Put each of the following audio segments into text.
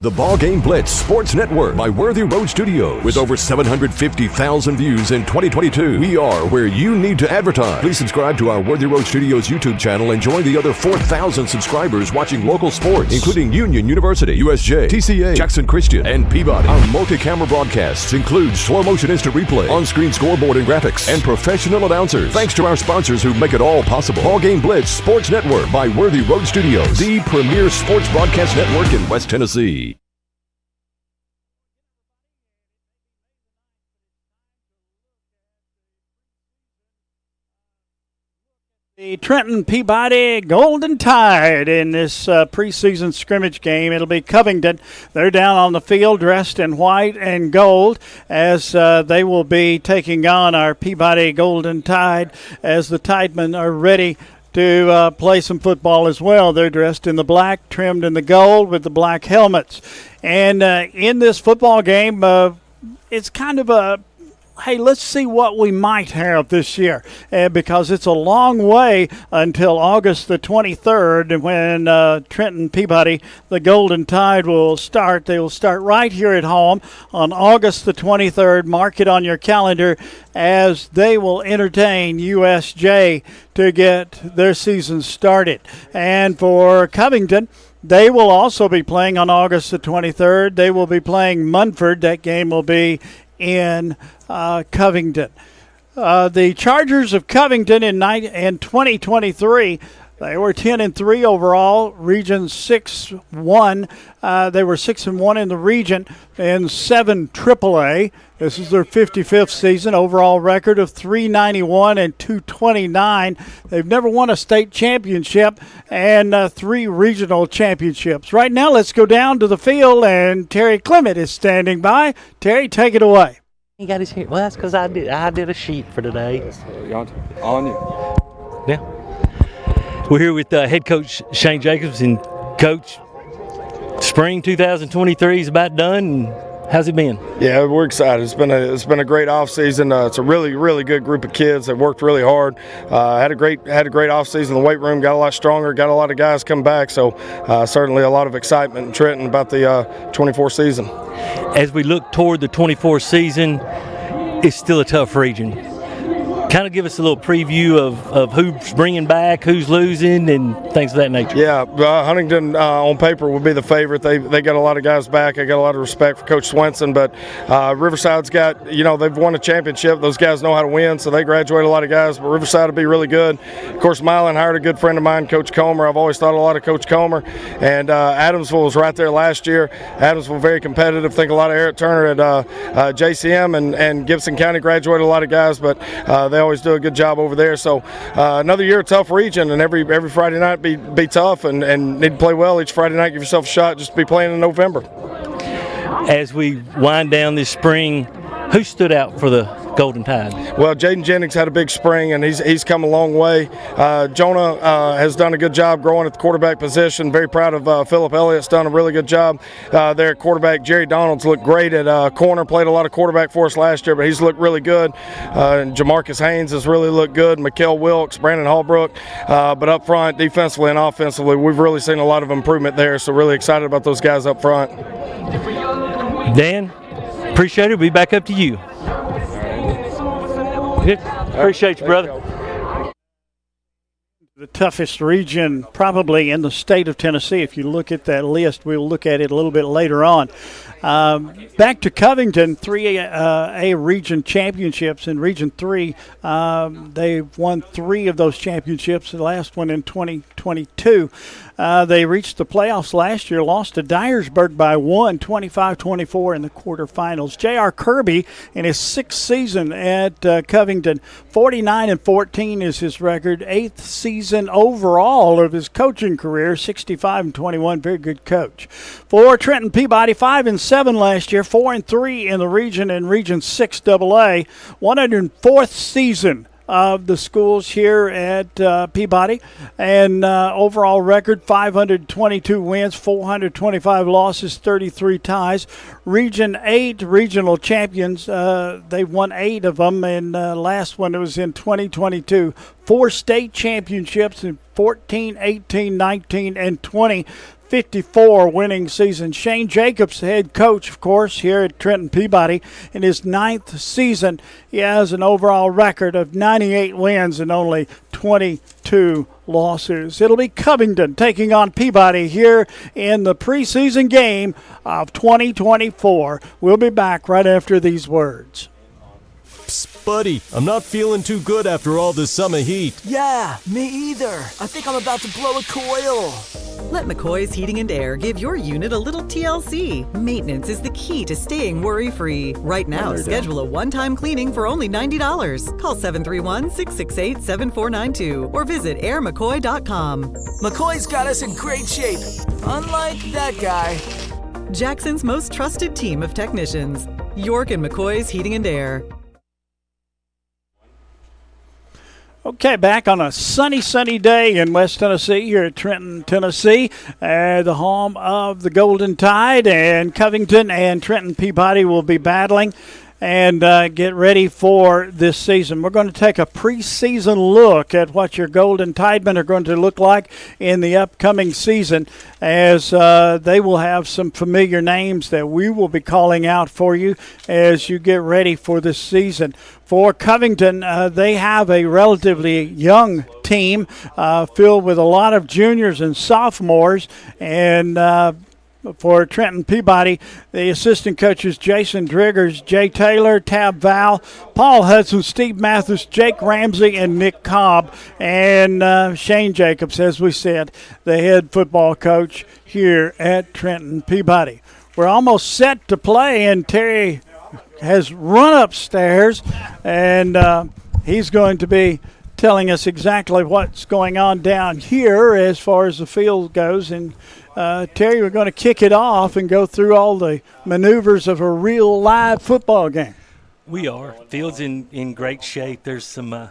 The BallGame Blitz Sports Network by Worthy Road Studios. With over 750,000 views in 2022, we are where you need to advertise. Please subscribe to our Worthy Road Studios YouTube channel and join the other 4,000 subscribers watching local sports, including Union University, USJ, TCA, Jackson Christian, and Peabody. Our multi-camera broadcasts include slow-motion instant replay, on-screen scoreboard and graphics, and professional announcers. Thanks to our sponsors who make it all possible. BallGame Blitz Sports Network by Worthy Road Studios, the premier sports broadcast network in West Tennessee. The Trenton Peabody Golden Tide in this preseason scrimmage game. It'll be Covington. They're down on the field dressed in white and gold as they will be taking on our Peabody Golden Tide as the Tidemen are ready to play some football as well. They're dressed in the black, trimmed in the gold with the black helmets. And in this football game, it's kind of a hey, let's see what we might have this year, because it's a long way until August the 23rd when Trenton Peabody, the Golden Tide, will start. They will start right here at home on August the 23rd. Mark it on your calendar as they will entertain USJ to get their season started. And for Covington, they will also be playing on August the 23rd. They will be playing Munford. That game will be in Covington. The Chargers of Covington in 2023, they were 10-3 overall, Region 6-1. They were 6-1 in the region and 7 AAA. This is their 55th season. Overall record of 391 and 229. They've never won a state championship and 3 regional championships. Right now, let's go down to the field, and Terry Clement is standing by. Terry, take it away. He got his hair. Well, that's because I did a sheet for today. On you. Yeah. We're here with head coach Shane Jacobs, and coach, spring 2023 is about done. How's it been? Yeah, we're excited. It's been a great off season. It's a really good group of kids that worked really hard. Had a great off season. The weight room got a lot stronger. Got a lot of guys come back. So certainly a lot of excitement in Trenton about the 24 season. As we look toward the 24 season, it's still a tough region. Kind of give us a little preview of who's bringing back, who's losing, and things of that nature. Yeah, Huntington on paper would be the favorite. They got a lot of guys back. I got a lot of respect for Coach Swenson, but Riverside's got, they've won a championship. Those guys know how to win, so they graduate a lot of guys, but Riverside will be really good. Of course, Milan hired a good friend of mine, Coach Comer. I've always thought a lot of Coach Comer, and Adamsville was right there last year. Adamsville very competitive. Think a lot of Eric Turner at JCM, and Gibson County graduated a lot of guys, but they always do a good job over there. So another year, tough region, and every Friday night be tough and need to play well each Friday night. Give yourself a shot. Just be playing in November. As we wind down this spring, who stood out for the Golden Tide? Well, Jaden Jennings had a big spring, and he's come a long way. Jonah has done a good job growing at the quarterback position. Very proud of Philip Elliott's done a really good job there at quarterback. Jerry Donald's looked great at corner, played a lot of quarterback for us last year, but he's looked really good. And Jamarcus Haynes has really looked good. Mikael Wilkes, Brandon Hallbrook. But up front, defensively and offensively, we've really seen a lot of improvement there, so really excited about those guys up front. Dan, appreciate it. We'll be back up to you. Appreciate you, brother. The toughest region probably in the state of Tennessee. If you look at that list, we'll look at it a little bit later on. Back to Covington, 3A region championships. In Region 3, they've won 3 of those championships, the last one in 2022. They reached the playoffs last year, lost to Dyersburg by 1, 25-24 in the quarterfinals. J.R. Kirby, in his 6th season at Covington, 49-14 is his record, 8th season overall of his coaching career, 65-21, very good coach. For Trenton Peabody, 5-7 last year, 4-3 in the region in Region 6 AA, 104th season of the schools here at Peabody, and overall record 522 wins, 425 losses, 33 ties. Region 8 regional champions, they won 8 of them, and last one was in 2022. 4 state championships in 14, 18, 19, and 20. 9MAY2024 winning season. Shane Jacobs, head coach, of course, here at Trenton Peabody. In his 9th season, he has an overall record of 98 wins and only 22 losses. It'll be Covington taking on Peabody here in the preseason game of 2024. We'll be back right after these words. Psst, buddy, I'm not feeling too good after all this summer heat. Yeah, me either. I think I'm about to blow a coil. Let McCoy's Heating and Air give your unit a little TLC. Maintenance is the key to staying worry-free. Right now, schedule a one-time cleaning for only $90. Call 731-668-7492 or visit airmccoy.com. McCoy's got us in great shape, unlike that guy. Jackson's most trusted team of technicians. York and McCoy's Heating and Air. Okay, back on a sunny day in West Tennessee, here at Trenton, Tennessee, the home of the Golden Tide, and Covington and Trenton Peabody will be battling and get ready for this season. We're going to take a preseason look at what your Golden Tidemen are going to look like in the upcoming season, as they will have some familiar names that we will be calling out for you as you get ready for this season. For Covington, they have a relatively young team filled with a lot of juniors and sophomores, and for Trenton Peabody, the assistant coaches Jason Driggers, Jay Taylor, Tab Val, Paul Hudson, Steve Mathis, Jake Ramsey, and Nick Cobb, and Shane Jacobs, as we said, the head football coach here at Trenton Peabody. We're almost set to play, and Terry has run upstairs, and he's going to be telling us exactly what's going on down here as far as the field goes. And Terry, we're going to kick it off and go through all the maneuvers of a real live football game. We are. Field's in great shape. There's some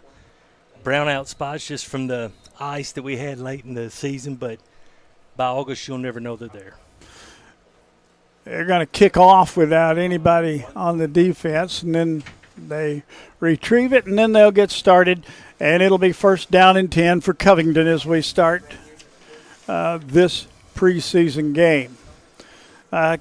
brownout spots just from the ice that we had late in the season, but by August you'll never know they're there. They're going to kick off without anybody on the defense, and then they retrieve it, and then they'll get started, and it'll be 1st down and 10 for Covington as we start this preseason game.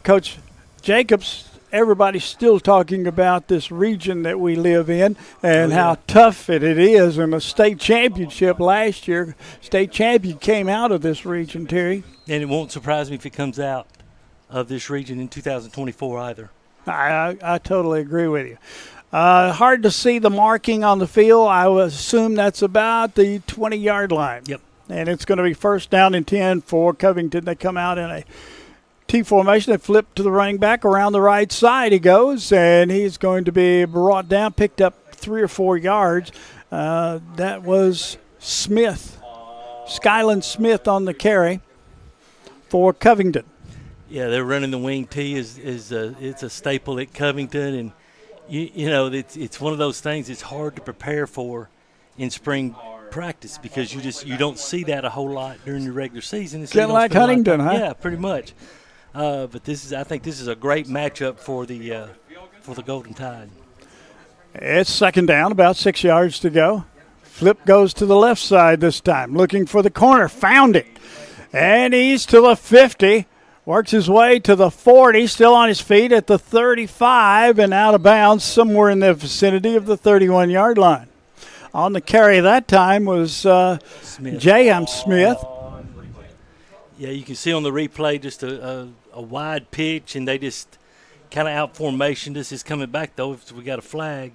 Coach Jacobs, everybody's still talking about this region that we live in and how tough it is. In the state championship last year, state champion came out of this region, Terry. And it won't surprise me if it comes out of this region in 2024 either. I totally agree with you. Hard to see the marking on the field. I would assume that's about the 20-yard line. Yep. And it's going to be 1st down and 10 for Covington. They come out in a T formation. They flip to the running back. Around the right side he goes, and he's going to be brought down, picked up 3 or 4 yards. That was Smith, Skyland Smith on the carry for Covington. Yeah, they're running the wing T it's a staple at Covington, and you know it's one of those things it's hard to prepare for in spring practice because you don't see that a whole lot during the regular season. Kind of like Huntington, huh? Yeah, pretty much. But I think this is a great matchup for the Golden Tide. It's 2nd down, about 6 yards to go. Flip goes to the left side this time, looking for the corner. Found it, and he's to the 50. Works his way to the 40, still on his feet at the 35 and out of bounds somewhere in the vicinity of the 31-yard line. On the carry that time was J.M. Smith. Yeah, you can see on the replay just a wide pitch, and they just kind of out formation. This is coming back, though. We got a flag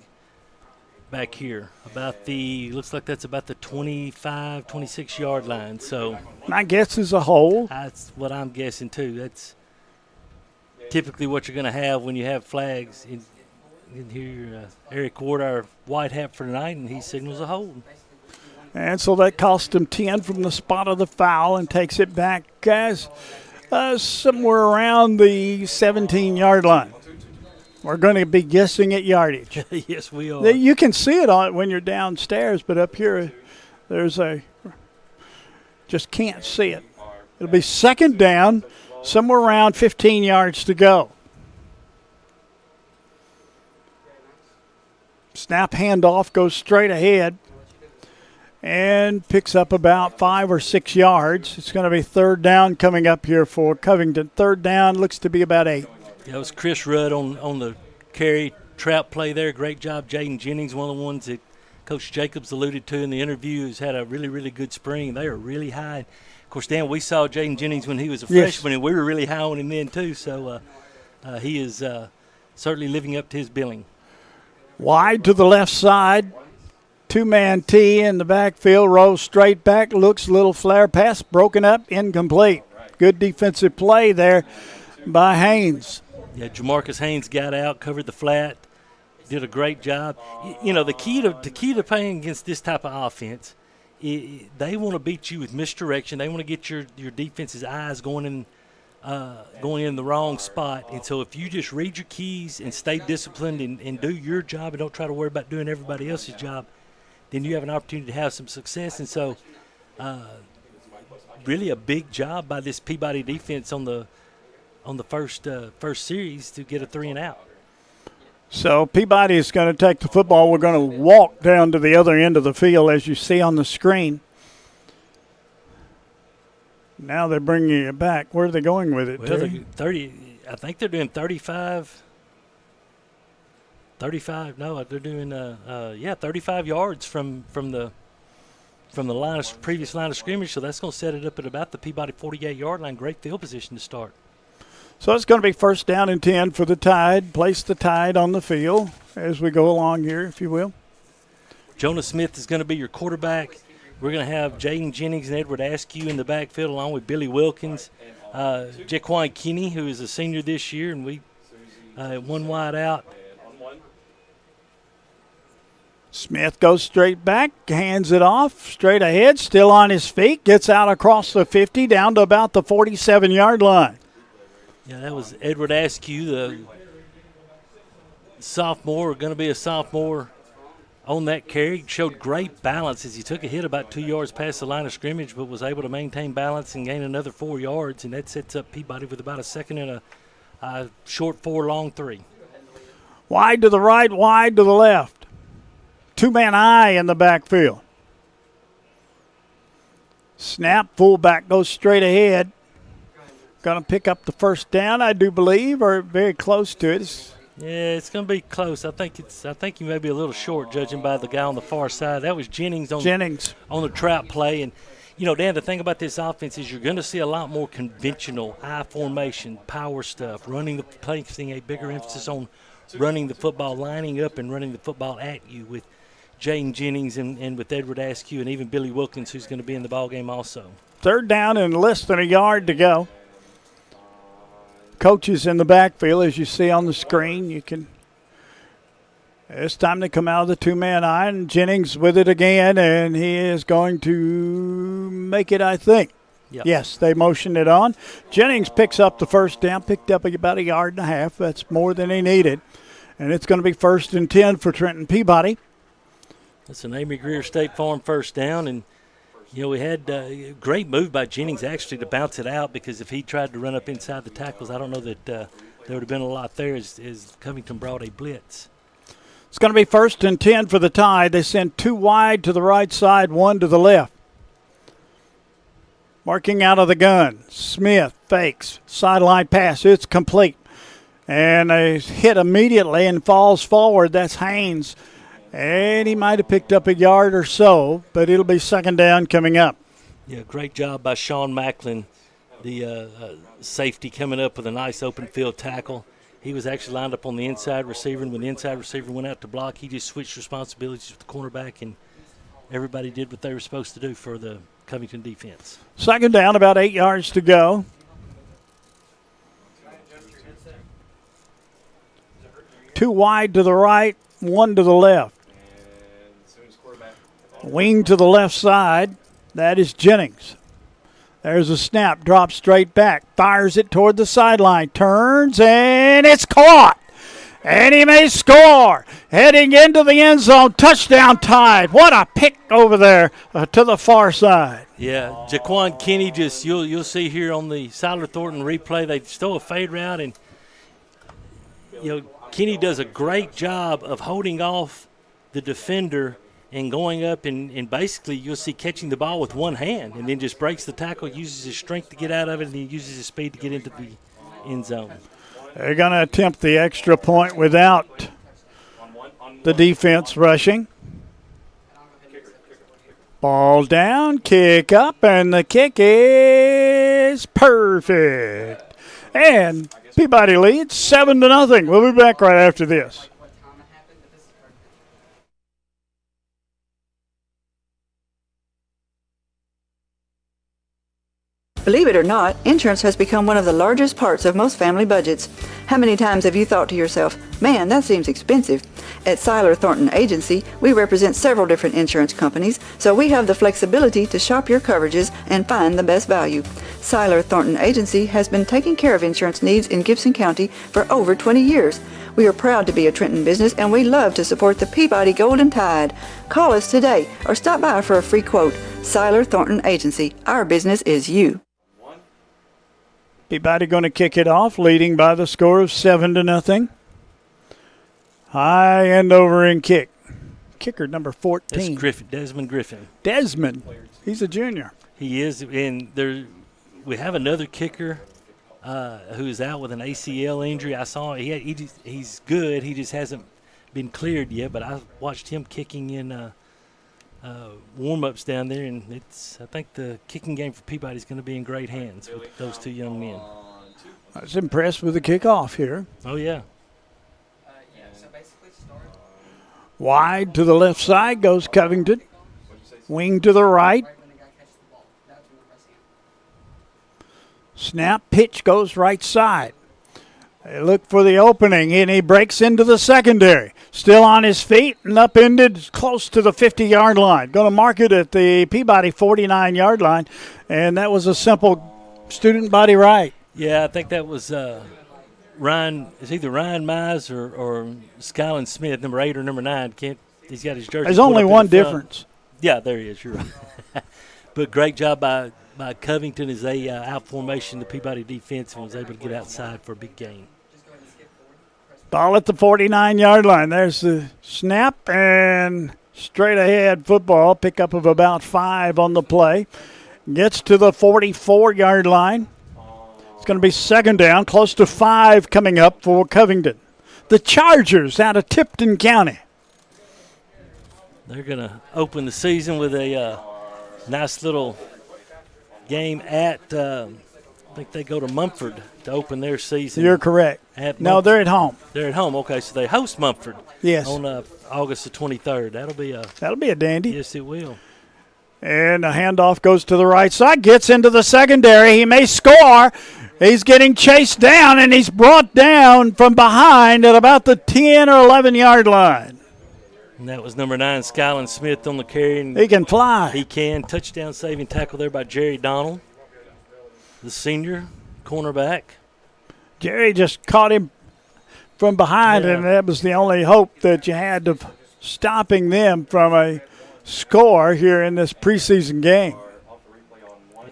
back here. Looks like that's about the 25, 26-yard line. So my guess is a hole. That's what I'm guessing, too. That's typically what you're going to have when you have flags. In here, Eric Ward, our white hat for tonight, and he signals a hold. And so that cost him 10 from the spot of the foul and takes it back, guys, somewhere around the 17-yard line. We're going to be guessing at yardage. Yes, we are. You can see it when you're downstairs, but up here just can't see it. It'll be 2nd down, somewhere around 15 yards to go. Snap handoff goes straight ahead. and picks up about 5 or 6 yards. It's going to be third down coming up here for Covington. Third down looks to be about 8. Yeah, it was Chris Rudd on the carry trap play there. Great job. Jaden Jennings, one of the ones that Coach Jacobs alluded to in the interview, has had a really, really good spring. They are really high. Of course, Dan, we saw Jaden Jennings when he was a freshman, and we were really high on him then too. So he is certainly living up to his billing. Wide to the left side. 2-man T in the backfield, rolls straight back, looks a little flare pass, broken up, incomplete. Good defensive play there by Haynes. Yeah, Jamarcus Haynes got out, covered the flat, did a great job. You know, the key to playing against this type of offense, they want to beat you with misdirection. They want to get your defense's eyes going in the wrong spot. And so if you just read your keys and stay disciplined and do your job and don't try to worry about doing everybody else's job, then you have an opportunity to have some success. And so really a big job by this Peabody defense on the first series to get a 3-and-out. So Peabody is going to take the football. We're going to walk down to the other end of the field, as you see on the screen. Now they're bringing it back. Where are they going with it? Well, 30. I think they're doing 35. 35. No, they're doing 35 yards from the previous line of scrimmage. So that's going to set it up at about the Peabody 48-yard line. Great field position to start. So it's going to be first down and 10 for the Tide. Place the Tide on the field as we go along here, if you will. Jonah Smith is going to be your quarterback. We're going to have Jaden Jennings and Edward Askew in the backfield along with Billy Wilkins. Jaquan Kinney, who is a senior this year, and we one wide out. Smith goes straight back, hands it off, straight ahead, still on his feet, gets out across the 50 down to about the 47-yard line. Yeah, that was Edward Askew, the sophomore, going to be a sophomore on that carry. Showed great balance as he took a hit about 2 yards past the line of scrimmage, but was able to maintain balance and gain another 4 yards, and that sets up Peabody with about a second and a short 4, long 3. Wide to the right, wide to the left. 2-man I in the backfield. Snap, fullback goes straight ahead. Going to pick up the first down, I do believe, or very close to it. Yeah, it's going to be close. I think he may be a little short, judging by the guy on the far side. That was Jennings on the trap play. And, you know, Dan, the thing about this offense is you're going to see a lot more conventional I formation, power stuff, placing a bigger emphasis on running the football, lining up and running the football at you with Jaden Jennings and with Edward Askew and even Billy Wilkins, who's going to be in the ballgame also. Third down and less than a yard to go. Coaches in the backfield, as you see on the screen. It's time to come out of the 2-man I, and Jennings with it again, and he is going to make it, I think. Yep. Yes, they motioned it on. Jennings picks up the first down, picked up about 1.5 yards. That's more than he needed. And it's going to be first and 10 for Trenton Peabody. That's an Amy Greer State Farm first down, and you know, we had a great move by Jennings actually to bounce it out, because if he tried to run up inside the tackles, I don't know that there would have been a lot there as Covington brought a blitz. It's going to be first and 10 for the Tide. They send 2 wide to the right side, 1 to the left. Marking out of the gun. Smith fakes. Sideline pass. It's complete. And a hit immediately and falls forward. That's Haynes. And he might have picked up 1 yard or so, but it'll be second down coming up. Yeah, great job by Sean Macklin, the safety, coming up with a nice open field tackle. He was actually lined up on the inside receiver, and when the inside receiver went out to block, he just switched responsibilities with the cornerback, and everybody did what they were supposed to do for the Covington defense. Second down, about 8 yards to go. Two wide to the right, 1 to the left. Wing to the left side. That is Jennings. There's a snap. Drops straight back. Fires it toward the sideline. Turns, and it's caught. And he may score. Heading into the end zone. Touchdown Tide. What a pick over there to the far side. Yeah, Jaquan Kinney, just you'll see here on the Siler Thornton replay, they stole a fade route, and you know, Kinney does a great job of holding off the defender and going up and basically you'll see catching the ball with one hand and then just breaks the tackle, uses his strength to get out of it, and then uses his speed to get into the end zone. They're going to attempt the extra point without the defense rushing. Ball down, kick up, and the kick is perfect. And Peabody leads 7-0. We'll be back right after this. Believe it or not, insurance has become one of the largest parts of most family budgets. How many times have you thought to yourself, man, that seems expensive? At Seiler Thornton Agency, we represent several different insurance companies, so we have the flexibility to shop your coverages and find the best value. Seiler Thornton Agency has been taking care of insurance needs in Gibson County for over 20 years. We are proud to be a Trenton business, and we love to support the Peabody Golden Tide. Call us today or stop by for a free quote. Seiler Thornton Agency. Our business is you. Peabody going to kick it off, leading by the score of 7-0. High end over and kick. Kicker number 14. That's Griffin, Desmond Griffin. Desmond. He's a junior. He is, and we have another kicker who's out with an ACL injury. I saw he's good. He just hasn't been cleared yet, but I watched him kicking in warm-ups down there, and I think the kicking game for Peabody is going to be in great hands with those two young men. I was impressed with the kickoff here. Oh, yeah. Wide to the left side goes Covington. Wing to the right. Snap, pitch goes right side. They look for the opening, and he breaks into the secondary. Still on his feet and upended close to the 50-yard line. Going to mark it at the Peabody 49-yard line, and that was a simple student body right. Yeah, I think that was Ryan. It's either Ryan Mize or Skyland Smith, number 8 or number 9. He's got his jersey. There's only one difference. Yeah, there he is. You're right. But great job by Covington as they out formation the Peabody defense and was able to get outside for a big gain. Ball at the 49-yard line. There's the snap and straight ahead football. Pickup of about 5 on the play. Gets to the 44-yard line. It's going to be second down, close to 5 coming up for Covington. The Chargers out of Tipton County. They're going to open the season with a nice little game at, I think they go to Mumford to open their season. You're correct. No, they're at home. They're at home. Okay, so they host Mumford. Yes. On August the 23rd. That'll be a dandy. Yes, it will. And a handoff goes to the right side, gets into the secondary. He may score. He's getting chased down, and he's brought down from behind at about the 10 or 11-yard line. And that was number 9, Skyland Smith on the carry. And he can fly. He can. Touchdown saving tackle there by Jerry Donald, the senior cornerback. Jerry just caught him from behind, and that was the only hope that you had of stopping them from a score here in this preseason game.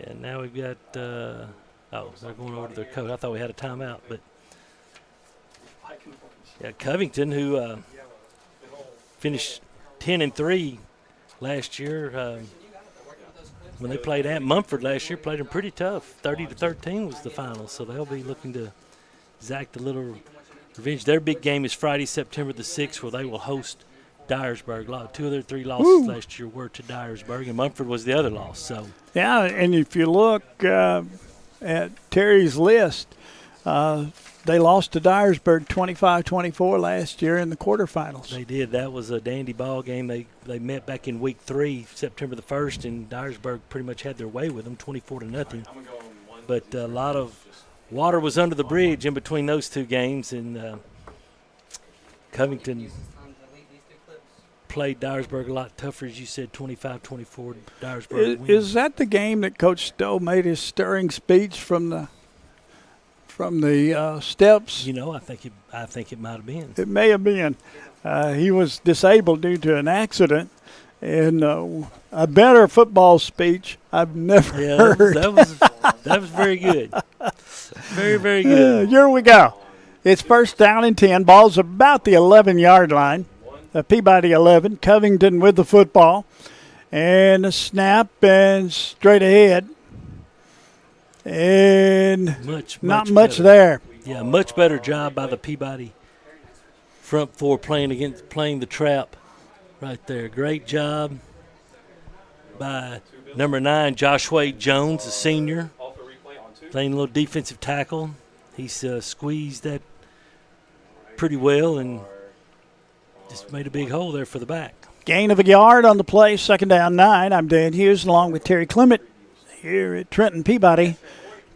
Yeah, now we've got they're going over to their coach. I thought we had a timeout, but yeah, Covington, who finished 10-3 last year. When they played at Mumford last year, played them pretty tough. 30-13 was the final, so they'll be looking to exact a little revenge. Their big game is Friday, September the 6th, where they will host Dyersburg. 2 of their 3 losses last year were to Dyersburg, and Mumford was the other loss. So yeah, and if you look at Terry's list, they lost to Dyersburg 25-24 last year in the quarterfinals. They did. That was a dandy ball game. They met back in week 3, September the 1st, and Dyersburg pretty much had their way with them, 24-0. But a lot of water was under the bridge in between those 2 games, and Covington played Dyersburg a lot tougher, as you said, 25-24. Dyersburg is that the game that Coach Stowe made his stirring speech from the steps? You know, I think it might have been. It may have been. He was disabled due to an accident, and a better football speech I've never heard. That was very good. Very, very good. Here we go. It's first down and 10. Ball's about the 11-yard line. Peabody 11. Covington with the football. And a snap and straight ahead. And not much there. Yeah, much better job by the Peabody front four playing the trap right there. Great job by number 9, Joshua Jones, a senior, playing a little defensive tackle. He's squeezed that pretty well and just made a big hole there for the back. Gain of a yard on the play, 2nd down 9. I'm Dan Hughes along with Terry Clement here at Trenton Peabody.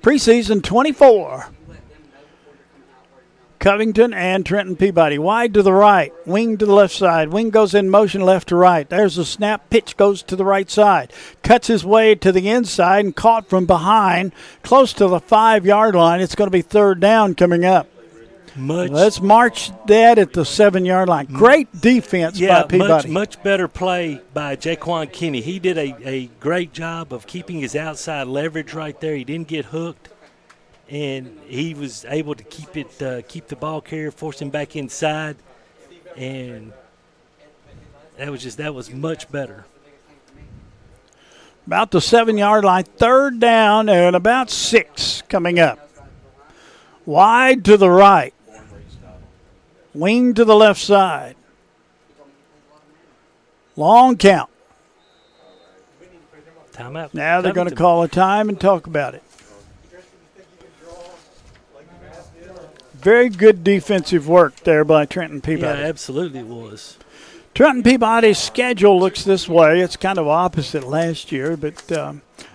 Preseason 24. Covington and Trenton Peabody. Wide to the right, wing to the left side. Wing goes in motion left to right. There's the snap. Pitch goes to the right side. Cuts his way to the inside and caught from behind, close to the 5-yard line. It's going to be 3rd down coming up. Let's march that at the 7-yard line. Great defense by Peabody. Much better play by Jaquan Kinney. He did a great job of keeping his outside leverage right there. He didn't get hooked, and he was able to keep the ball carrier, force him back inside, and that was much better. About the 7-yard line, 3rd down and about 6 coming up. Wide to the right. Wing to the left side. Long count. Timeout. Now they're going to call a time and talk about it. Very good defensive work there by Trenton Peabody. Yeah, absolutely it was. Trenton Peabody's schedule looks this way. It's kind of opposite last year, but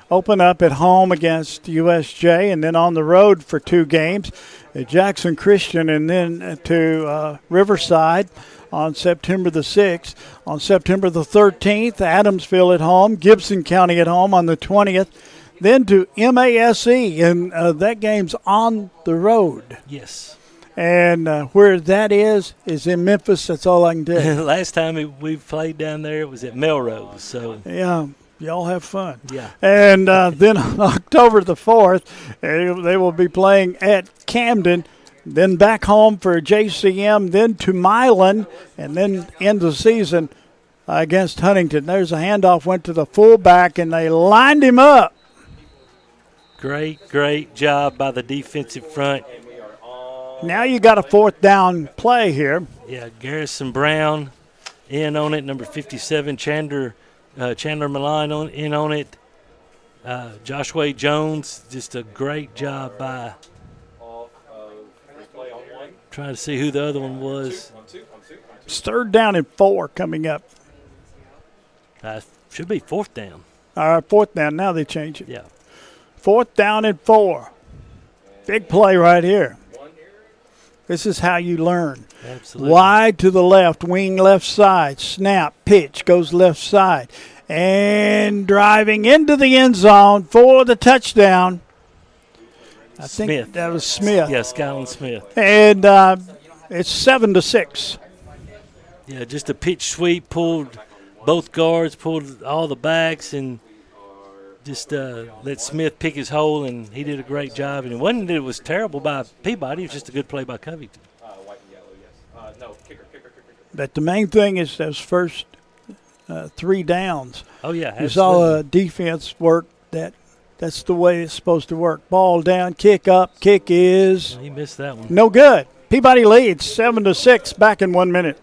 open up at home against USJ and then on the road for 2 games at Jackson Christian and then to Riverside on September the 6th. On September the 13th, Adamsville at home, Gibson County at home on the 20th, then to MASE, and that game's on the road. Yes. And where that is in Memphis. That's all I can tell you. Last time we played down there, it was at Melrose. So yeah, y'all have fun. Yeah. And then on October the 4th, they will be playing at Camden, then back home for JCM, then to Milan, and then end the season against Huntington. There's a handoff, went to the fullback, and they lined him up. Great job by the defensive front. Now you got a 4th down play here. Yeah, Garrison Brown in on it, number 57, Chandler Milan in on it. Joshua Jones, just a great job by trying to see who the other one was. It's 3rd down and 4 coming up. Should be 4th down. All right, 4th down. Now they change it. Yeah. 4th down and 4. Big play right here. This is how you learn. Absolutely. Wide to the left, wing left side, snap, pitch, goes left side. And driving into the end zone for the touchdown. I think that was Smith. Yeah, Skyland Smith. And it's 7-6. Yeah, just a pitch sweep, pulled both guards, pulled all the backs, and just let Smith pick his hole, and he did a great job. And it wasn't that it was terrible by Peabody. It was just a good play by Covington. But the main thing is those first 3 downs. Oh, yeah, absolutely. You saw defense work. That's the way it's supposed to work. Ball down, kick up. Kick is he missed that one. No good. Peabody leads 7-6. Back in 1 minute.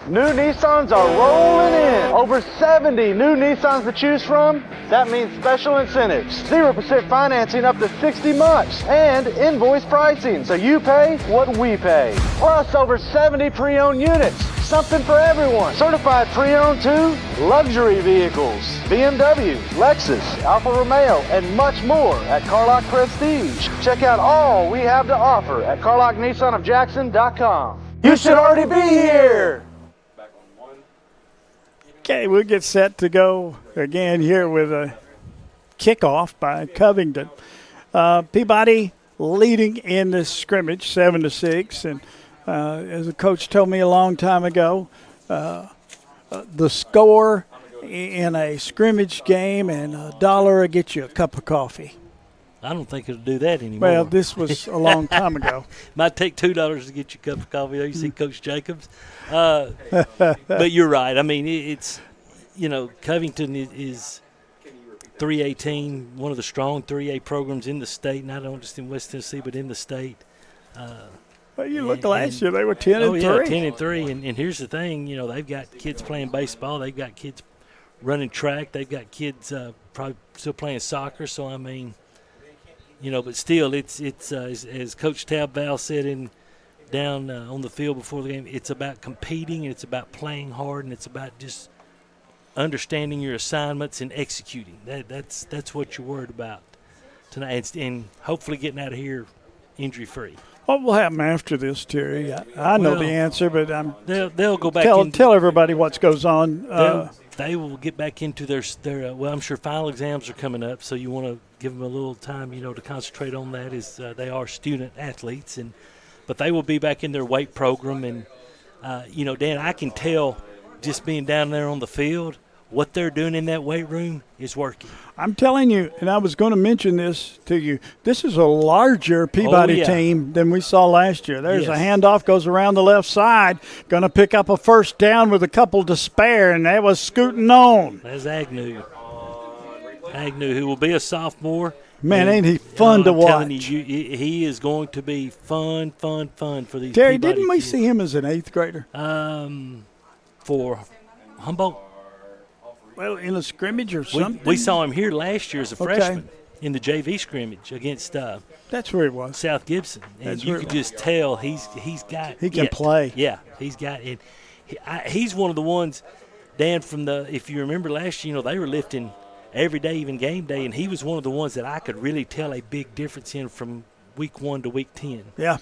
New Nissans are rolling in. Over 70 new Nissans to choose from. That means special incentives. 0% financing up to 60 months. And invoice pricing, so you pay what we pay. Plus over 70 pre-owned units. Something for everyone. Certified pre-owned too. Luxury vehicles. BMW, Lexus, Alfa Romeo, and much more at Carlock Prestige. Check out all we have to offer at CarlockNissanofJackson.com. You should already be here. Okay, we'll get set to go again here with a kickoff by Covington. Peabody leading in this scrimmage, 7-6, and as a coach told me a long time ago, the score in a scrimmage game and $1 will get you a cup of coffee. I don't think it'll do that anymore. Well, this was a long time ago. Might take $2 to get you a cup of coffee. You see Coach Jacobs. But you're right. I mean, it's, Covington is 3A team, one of the strong 3A programs in the state, not only just in West Tennessee, but in the state. Well, you look last year, they were 10 and 3. Oh, yeah, 10 and 3. And here's the thing, they've got kids playing baseball. They've got kids running track. They've got kids probably still playing soccer. So, I mean, but still, it's as Coach Tab Val said down on the field before the game, it's about competing, and it's about playing hard, and it's about just understanding your assignments and executing. That's what you're worried about tonight, and hopefully getting out of here injury-free. What will happen after this, Terry? I know the answer, but they'll go back. Tell everybody what goes on. They will get back into their well, I'm sure final exams are coming up, so you want to give them a little time, to concentrate on that. As they are student athletes, but they will be back in their weight program, and Dan, I can tell just being down there on the field, what they're doing in that weight room is working. I'm telling you, and I was going to mention this to you, this is a larger Peabody team than we saw last year. There's a handoff, goes around the left side, going to pick up a first down with a couple to spare, and that was scooting on. That's Agnew, who will be a sophomore. Man, ain't he fun to watch. I'm telling you, he is going to be fun for these Terry, Peabody didn't we kids. see him as an 8th grader? For Humboldt. Well, in a scrimmage or something? We saw him here last year as a freshman in the JV scrimmage against that's where it was. South Gibson. And you could just tell he's got He can play. Yeah, he's got it. He's one of the ones, Dan, if you remember last year, they were lifting every day, even game day, and he was one of the ones that I could really tell a big difference in from week 1 to week 10. Yeah.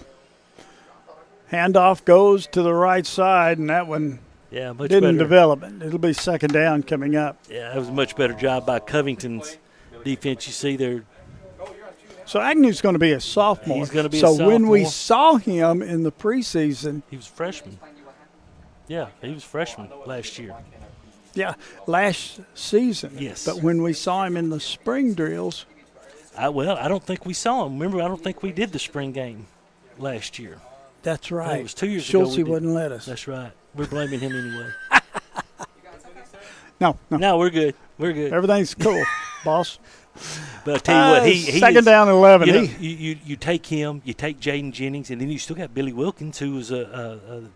Handoff goes to the right side, and that one didn't develop it. It'll be second down coming up. Yeah, that was a much better job by Covington's defense. You see there. So Agnew's going to be a sophomore. He's going to be a sophomore. So when we saw him in the preseason. He was a freshman. Yeah, he was a freshman last year. Yeah, last season. Yes. But when we saw him in the spring drills. I don't think we saw him. Remember, I don't think we did the spring game last year. That's right. It was 2 years ago. Schultze wouldn't let us. That's right. We're blaming him anyway. No, we're good. We're good. Everything's cool, boss. But I'll tell you what, he second is, down 11. You take him, you take Jaden Jennings, and then you still got Billy Wilkins, who was the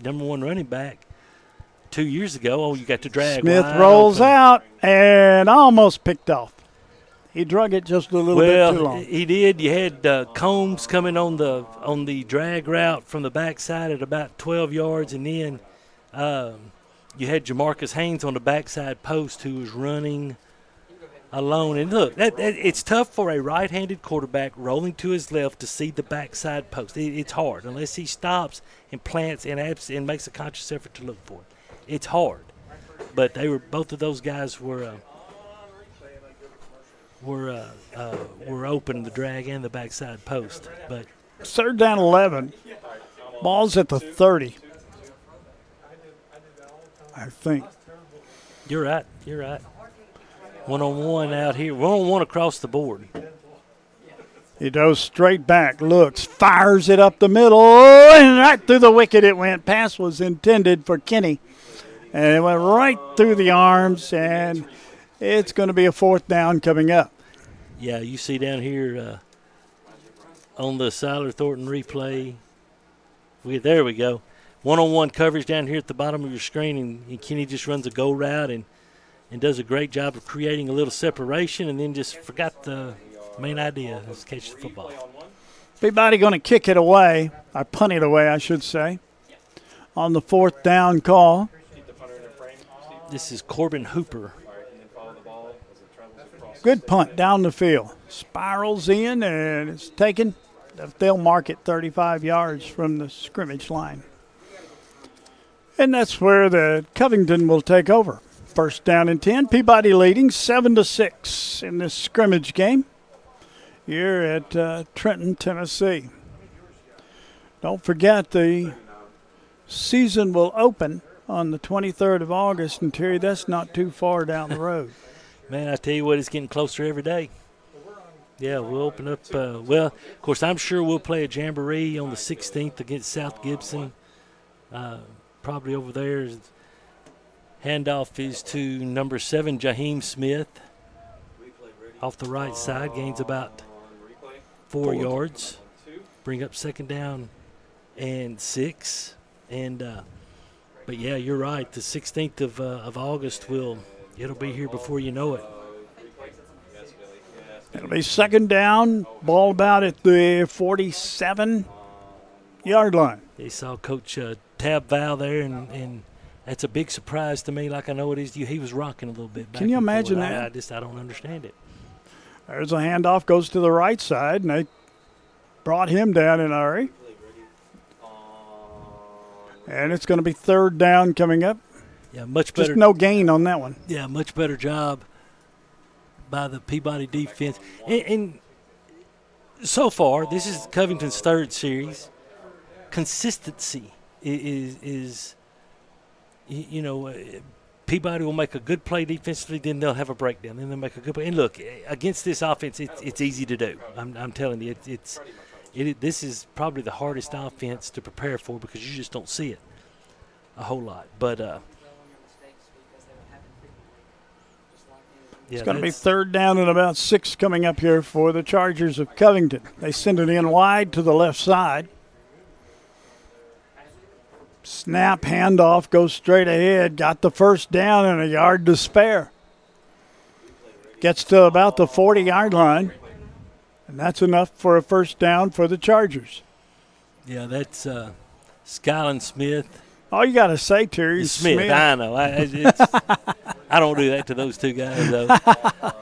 number 1 running back 2 years ago. Oh, you got to drag. Smith rolls out and almost picked off. He drug it just a little bit too long. He did. You had Combs coming on the drag route from the backside at about 12 yards, and then you had Jamarcus Haynes on the backside post who was running alone. And look, it's tough for a right-handed quarterback rolling to his left to see the backside post. It's hard unless he stops and plants and makes a conscious effort to look for it. It's hard, but both of those guys were open, the drag and the backside post. But third down 11. Ball's at the 30. I think. You're right. 1-on-1 out here. 1-on-1 across the board. He goes straight back, looks, fires it up the middle, and right through the wicket it went. Pass was intended for Kenny. And it went right through the arms, and it's going to be a 4th down coming up. Yeah, you see down here on the Siler Thornton replay. There we go. 1-on-1 coverage down here at the bottom of your screen, and Kenny just runs a go route and does a great job of creating a little separation, and then just forgot the main idea, is catch the football. Peabody going to kick it away, or punt it away, I should say, on the 4th down call. This is Corbin Hooper. Good punt down the field. Spirals in, and it's taken. They'll mark it 35 yards from the scrimmage line. And that's where the Covington will take over. First down and 10. Peabody leading 7-6 in this scrimmage game here at Trenton, Tennessee. Don't forget the season will open on the 23rd of August, and Terry, that's not too far down the road. Man, I tell you what, it's getting closer every day. Yeah, we'll open up. Well, of course, I'm sure we'll play a jamboree on the 16th against South Gibson. Probably over there. Handoff is to number 7, Jaheim Smith. Off the right side, gains about 4 yards. Bring up second down and 6. But yeah, you're right. The 16th of August it'll be here before you know it. It'll be second down, ball about at the 47-yard line. You saw Coach Tab Val there, and that's a big surprise to me, like I know it is to you. He was rocking a little bit back. Can you and imagine forth. that? I don't understand it. There's a handoff, goes to the right side, and they brought him down in a hurry. And it's going to be third down coming up. Yeah, much better. Just no gain on that one. Yeah, much better job by the Peabody defense. And so far, this is Covington's third series. Consistency is Peabody will make a good play defensively, then they'll have a breakdown, then they'll make a good play. And look, against this offense, it's easy to do. I'm telling you, this is probably the hardest offense to prepare for because you just don't see it a whole lot. But it's going to be third down and about 6 coming up here for the Chargers of Covington. They send it in wide to the left side. Snap, handoff, goes straight ahead. Got the first down and a yard to spare. Gets to about the 40-yard line. And that's enough for a first down for the Chargers. Yeah, that's Skyland Smith. All you got to say, Terry, is Smith. I know. I don't do that to those two guys, though.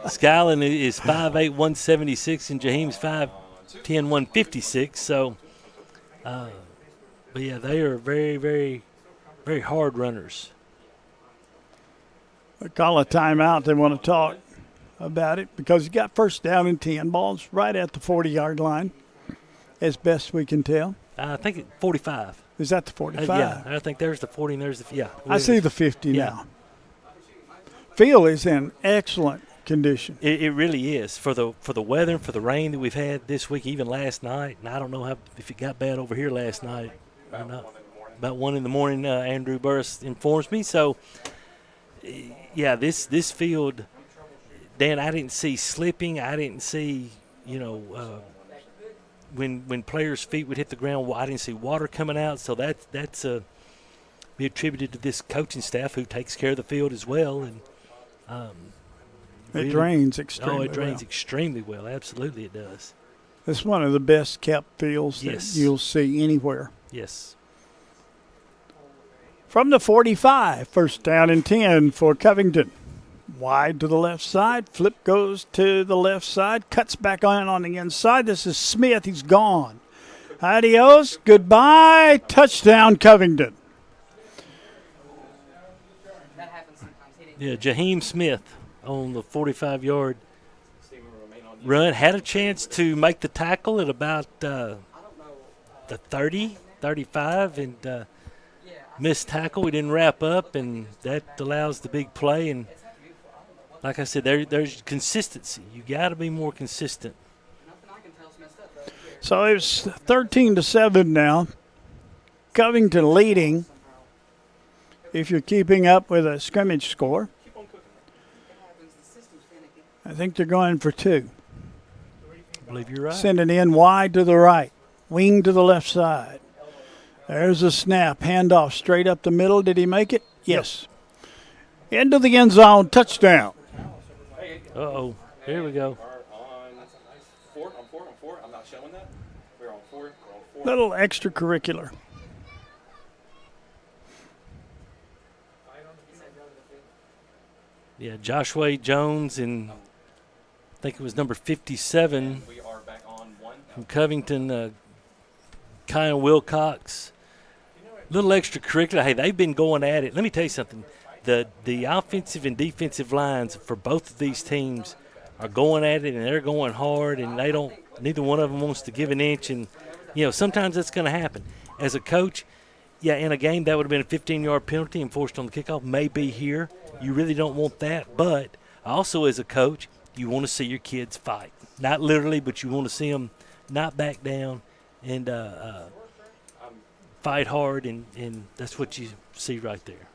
Skyland is 5'8", 176, and Jaheim's 5'10", 156. So, but yeah, they are very, very, very hard runners. They call a timeout. They want to talk about it because you got first down and 10. Ball's right at the 40-yard line, as best we can tell. I think it's 45. Is that the 45? Yeah, I think there's the 40 and there's the, yeah. I see the 50 now. Field is in excellent condition. It really is for the weather and for the rain that we've had this week, even last night. And I don't know if it got bad over here last night or not. About 1 in the morning, Andrew Burris informs me. So, yeah, this field, Dan, I didn't see slipping. I didn't see, when players' feet would hit the ground, I didn't see water coming out. So that's be attributed to this coaching staff who takes care of the field as well. And it drains extremely well. Oh, it drains extremely well. Absolutely it does. It's one of the best kept fields that you'll see anywhere. Yes. From the 45, first down and 10 for Covington. Wide to the left side. Flip goes to the left side. Cuts back on the inside. This is Smith. He's gone. Adios. Goodbye. Touchdown, Covington. Yeah, Jaheim Smith on the 45-yard run. Had a chance to make the tackle at about the 30, 35, and missed tackle. We didn't wrap up, and that allows the big play. And like I said, there's consistency. You got to be more consistent. So it's 13-7 now. Covington leading. If you're keeping up with a scrimmage score, I think they're going for 2. I believe you're right. Sending in wide to the right, wing to the left side. There's a snap, handoff straight up the middle. Did he make it? Yes. Yep. Into the end zone, touchdown. Uh-oh, here we go. I'm not showing that. We're on 4. Little extracurricular. Yeah, Joshua Jones and I think it was number 57 from Covington, Kyle Wilcox. Little extracurricular. Hey, they've been going at it. Let me tell you something. The offensive and defensive lines for both of these teams are going at it, and they're going hard, and neither one of them wants to give an inch. And, sometimes that's going to happen. As a coach, yeah, in a game that would have been a 15-yard penalty enforced on the kickoff, maybe here. You really don't want that. But also as a coach, you want to see your kids fight. Not literally, but you want to see them not back down and fight hard, and that's what you see right there.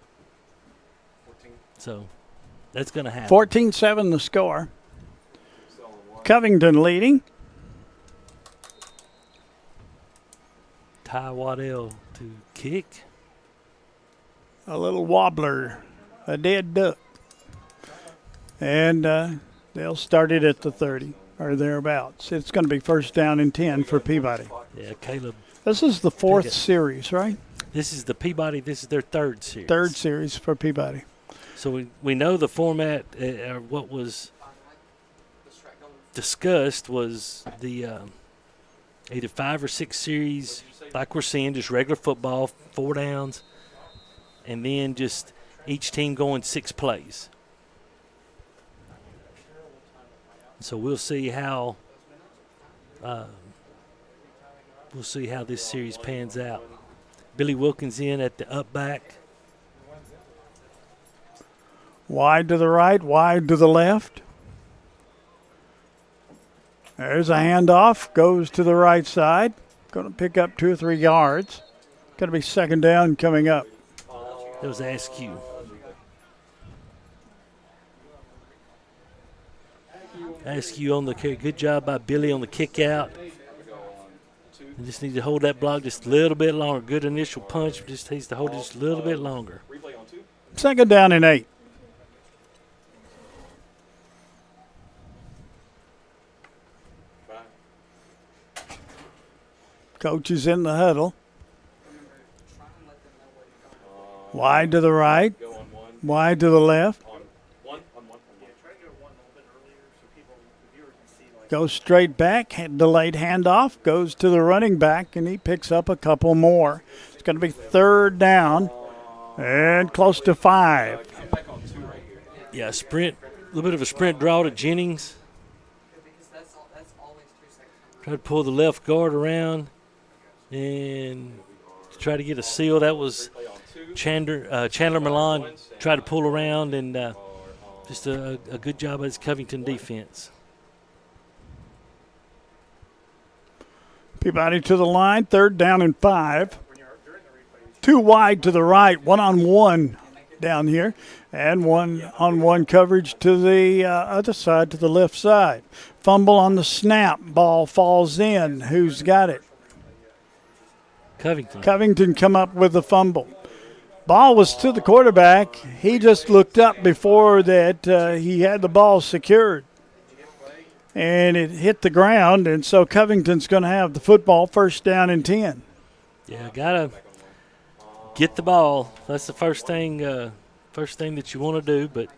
So that's going to happen. 14-7 the score. Covington leading. Ty Waddell to kick. A little wobbler, a dead duck. And they'll start it at the 30 or thereabouts. It's going to be first down and 10 for Peabody. Yeah, Caleb. This is the fourth series, right? This is the Peabody. This is their third series. Third series for Peabody. So we know the format, what was discussed was the either 5 or 6 series, like we're seeing, just regular football, 4 downs, and then just each team going 6 plays. So we'll see how this series pans out. Billy Wilkins in at the up back. Wide to the right, wide to the left. There's a handoff, goes to the right side. Going to pick up 2 or 3 yards. Going to be second down coming up. That was Askew. Askew on the carry. Good job by Billy on the kick out. You just need to hold that block just a little bit longer. Good initial punch, just needs to hold it just a little bit longer. Second down and 8. Coach is in the huddle. Wide to the right, wide to the left. Goes straight back, delayed handoff, goes to the running back, and he picks up a couple more. It's going to be third down and close to 5. Yeah, sprint, a little bit of a sprint draw to Jennings. Try to pull the left guard around and try to get a seal. That was Chandler Milan tried to pull around, and just a good job by his Covington defense. Peabody to the line, third down and 5. 2 wide to the right, 1-on-1 down here, and 1-on-1 coverage to the other side, to the left side. Fumble on the snap, ball falls in. Who's got it? Covington. Covington come up with the fumble. Ball was to the quarterback. He just looked up before that he had the ball secured. And it hit the ground, and so Covington's going to have the football, first down and 10. Yeah, got to get the ball. That's the first thing that you want to do. But,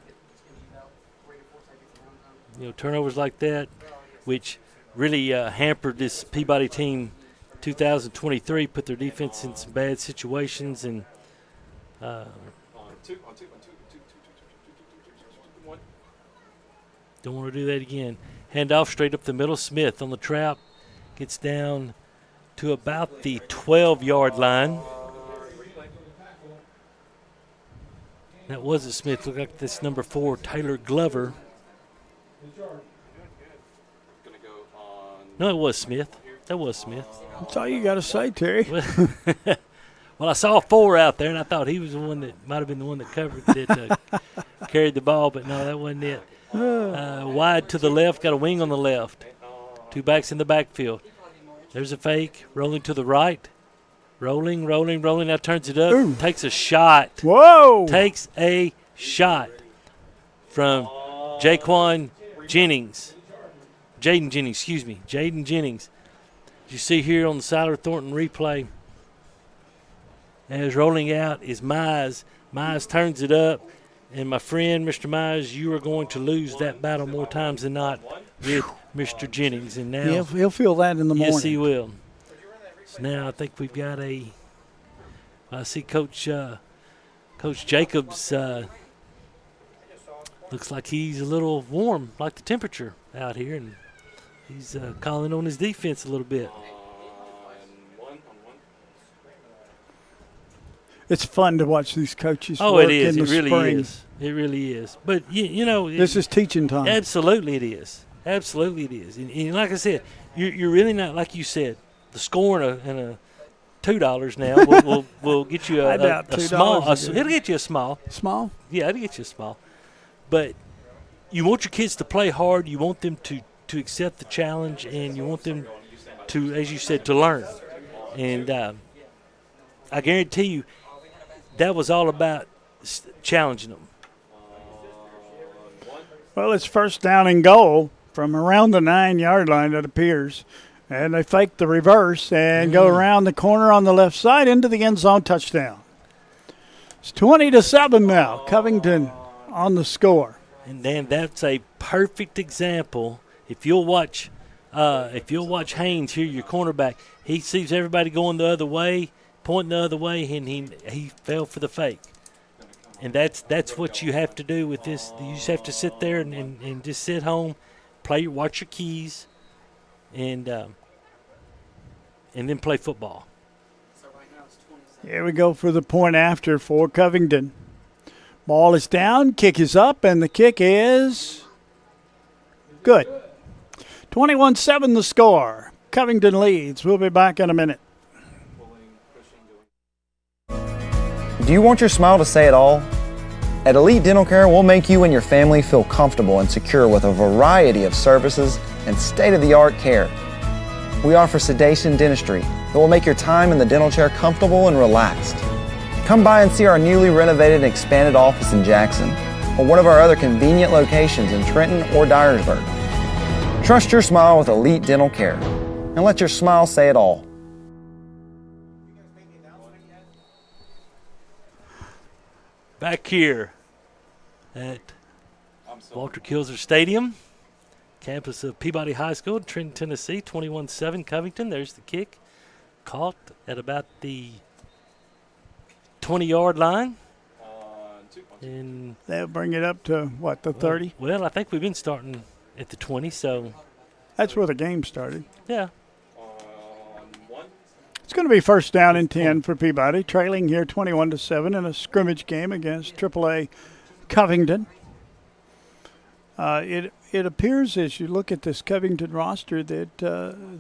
turnovers like that, which really hampered this Peabody team 2023, put their defense in some bad situations, and don't want to do that again. Hand off straight up the middle. Smith on the trap. Gets down to about the 12-yard line. That wasn't Smith. Looked like this number 4, Taylor Glover. No, it was Smith. That was Smith. That's all you got to say, Terry. Well, I saw 4 out there, and I thought he was the one that might have been the one that carried the ball, but no, that wasn't it. Wide to the left, got a wing on the left. 2 backs in the backfield. There's a fake, rolling to the right. Rolling, now turns it up, Ooh. Takes a shot. Whoa! Takes a shot from Jaden Jennings. You see here on the Siler Thornton replay, as rolling out is Mize. Mize turns it up. And my friend, Mr. Mize, you are going to lose that battle more times than not with Mr. Jennings. And now he'll feel that in the morning. Yes, he will. So now I think we've got I see Coach Jacobs looks like he's a little warm, like the temperature out here, and he's calling on his defense a little bit. It's fun to watch these coaches Oh, work it is. in It the really spring. is. It really is. But, you know. This is teaching time. Absolutely it is. Absolutely it is. And like I said, you're really not, like you said, the scoring and a $2 now will get you I doubt a $2 small. is good. It'll get you a small. Small? Yeah, it'll get you a small. But you want your kids to play hard. You want them to accept the challenge, and you want them to, as you said, to learn. And I guarantee you that was all about challenging them. Well, it's first down and goal from around the 9-yard line, it appears. And they fake the reverse and go around the corner on the left side into the end zone, touchdown. It's 20-7 now. Covington on the score. And then that's a perfect example. If you'll watch Haynes here, your cornerback, he sees everybody going the other way, pointing the other way, and he fell for the fake. And that's what you have to do with this. You just have to sit there and just sit home, watch your keys, and then play football. Here we go for the point after for Covington. Ball is down, kick is up, and the kick is good. 21-7 the score. Covington leads. We'll be back in a minute. Do you want your smile to say it all? At Elite Dental Care, we'll make you and your family feel comfortable and secure with a variety of services and state-of-the-art care. We offer sedation dentistry that will make your time in the dental chair comfortable and relaxed. Come by and see our newly renovated and expanded office in Jackson or one of our other convenient locations in Trenton or Dyersburg. Trust your smile with Elite Dental Care and let your smile say it all. Back here at Walter Kilzer Stadium, campus of Peabody High School, Trenton, Tennessee, 21-7 Covington. There's the kick. Caught at about the 20-yard line. And they'll bring it up to, what, the 30? Well, I think we've been starting at the 20, so. That's where the game started. Yeah. It's going to be first down and 10 for Peabody, trailing here 21-7 in a scrimmage game against AAA Covington. It appears as you look at this Covington roster that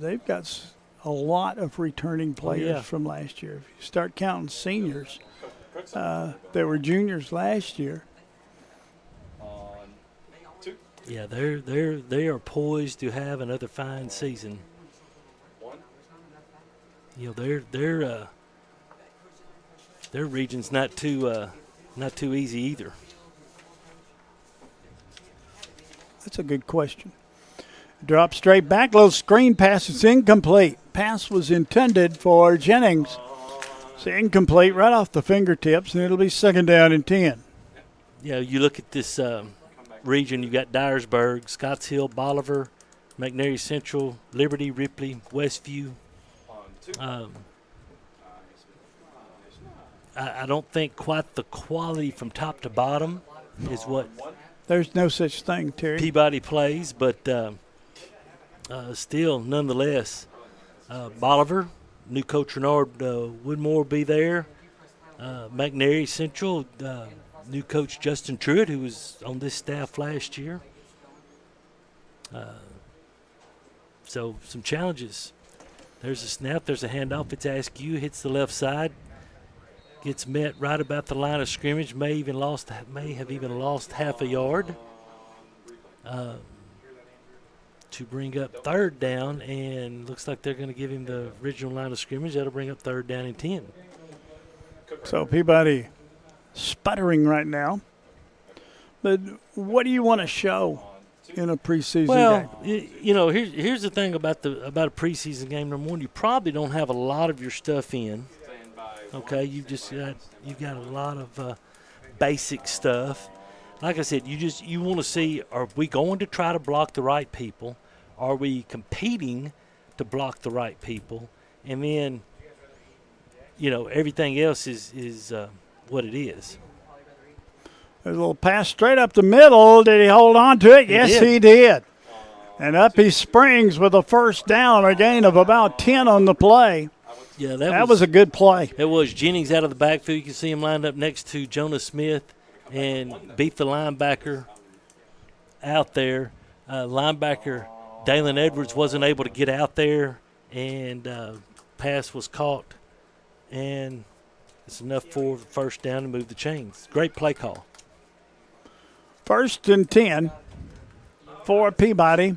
they've got a lot of returning players from last year. If you start counting seniors, there were juniors last year. Yeah, they are poised to have another fine season. You know, their region's not too easy either. That's a good question. Drop straight back, little screen pass is incomplete. Pass was intended for Jennings. It's incomplete right off the fingertips, and it'll be second down and 10. Yeah, you look at this region, you've got Dyersburg, Scotts Hill, Bolivar, McNairy Central, Liberty, Ripley, Westview. I don't think quite the quality from top to bottom is what there's no such thing, Terry. Peabody plays, but still, nonetheless, Bolivar, new coach Renard Woodmore will be there. McNairy Central, new coach Justin Truitt, who was on this staff last year. So some challenges. There's a snap. There's a handoff. It's Askew. Hits the left side. Gets met right about the line of scrimmage. May have even lost half a yard. To bring up third down, and looks like they're going to give him the original line of scrimmage. That'll bring up third down and 10. So Peabody sputtering right now. But what do you want to show in a preseason game? You know, here's the thing about a preseason game. Number one, you probably don't have a lot of your stuff in. Okay, you've got a lot of basic stuff. Like I said, you want to see, are we going to try to block the right people? Are we competing to block the right people? And then, you know, everything else is what it is. There's a little pass straight up the middle. Did he hold on to it? Yes, he did. And up he springs with a first down, a gain of about 10 on the play. Yeah, that was a good play. It was. Jennings out of the backfield. You can see him lined up next to Jonas Smith and beat the linebacker out there. Linebacker Dalen Edwards wasn't able to get out there, and pass was caught. And it's enough for the first down to move the chains. Great play call. 1st and 10 for Peabody.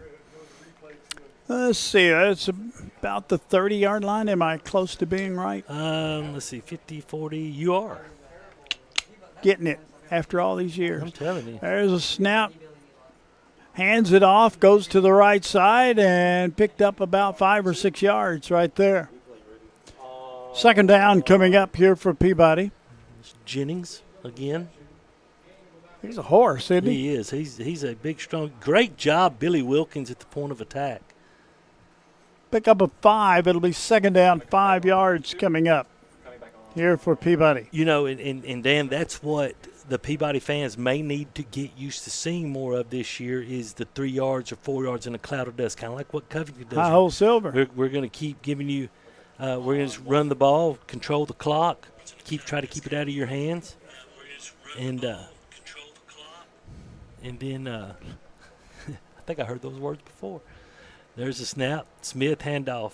Let's see. It's about the 30-yard line. Am I close to being right? Let's see. 50, 40. You are. Getting it after all these years. I'm telling you. There's a snap. Hands it off. Goes to the right side and picked up about 5 or 6 yards right there. 2nd down coming up here for Peabody. Jennings again. He's a horse, isn't he? He is. He's a big, strong. Great job, Billy Wilkins, at the point of attack. Pick up a 5. It'll be 2nd down, 5 yards coming up here for Peabody. You know, and Dan, that's what the Peabody fans may need to get used to seeing more of this year is the 3 yards or 4 yards in a cloud of dust, kind of like what Covington does. High-hole silver. We're going to keep giving you we're going to run the ball, control the clock, try to keep it out of your hands, and then I think I heard those words before. There's a snap. Smith handoff.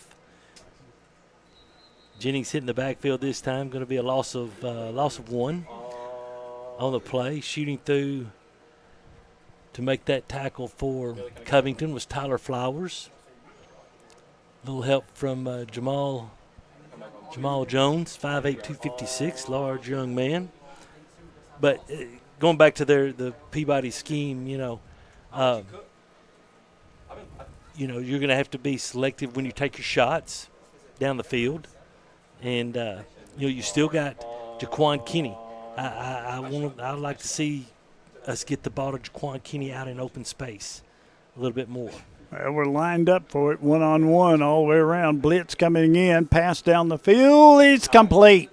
Jennings hitting the backfield this time. Going to be a loss of 1 on the play. Shooting through to make that tackle for Covington was Tyler Flowers. A little help from Jamal Jones, 5'8", 256, large young man. But going back to the Peabody scheme, you're going to have to be selective when you take your shots down the field, and you still got Jaquan Kinney. I'd like to see us get the ball to Jaquan Kinney out in open space a little bit more. Well, we're lined up for it, one-on-one all the way around. Blitz coming in, pass down the field. It's complete.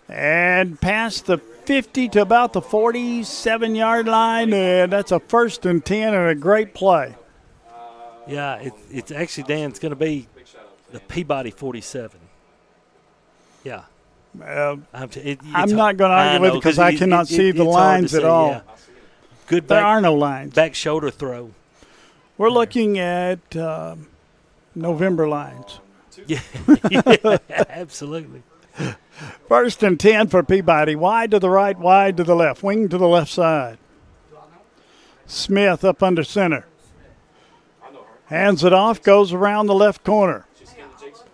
And past the 50 to about the 47-yard line, and that's a 1st and 10 and a great play. Yeah, it's actually, Dan, it's going to be the Peabody 47. Yeah. I'm it's not going to argue with it because I cannot see the lines at all. Yeah. Good there are no lines. Back shoulder throw. We're looking at November lines. Yeah, absolutely. 1st and 10 for Peabody. Wide to the right, wide to the left. Wing to the left side. Smith up under center. Hands it off, goes around the left corner.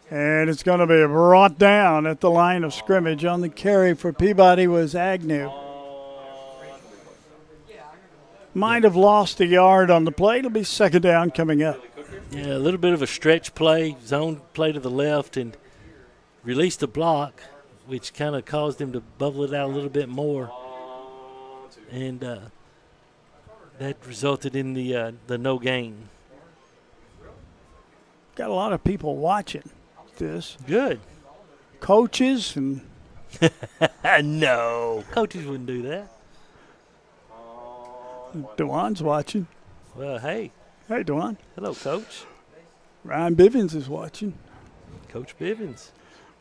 And it's going to be brought down at the line of scrimmage. On the carry for Peabody was Agnew. Might have lost a yard on the play. It'll be 2nd down coming up. Yeah, a little bit of a stretch play, zone play to the left, and released a block, which kind of caused him to bubble it out a little bit more. And that resulted in the no gain. Got a lot of people watching this. Good. Coaches and no, coaches wouldn't do that. DeJuan's watching. Well, hey. Hey, DeJuan. Hello, Coach. Ryan Bivens is watching. Coach Bivens.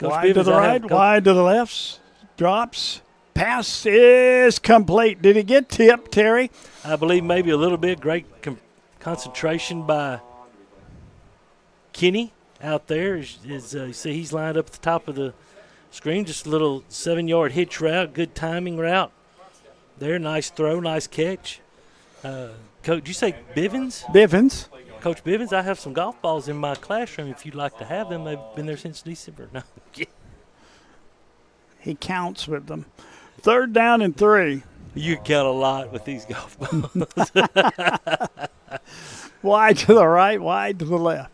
Wide to the right, wide to the left. Drops. Pass is complete. Did he get tipped, Terry? I believe maybe a little bit. Great concentration by Kinney out there. You see he's lined up at the top of the screen. Just a little 7-yard hitch route. Good timing route. There, nice throw, nice catch. Coach, did you say Bivens? Bivens. Coach Bivens, I have some golf balls in my classroom if you'd like to have them. They've been there since December. No. He counts with them. 3rd down and 3. You count a lot with these golf balls. Wide to the right, wide to the left.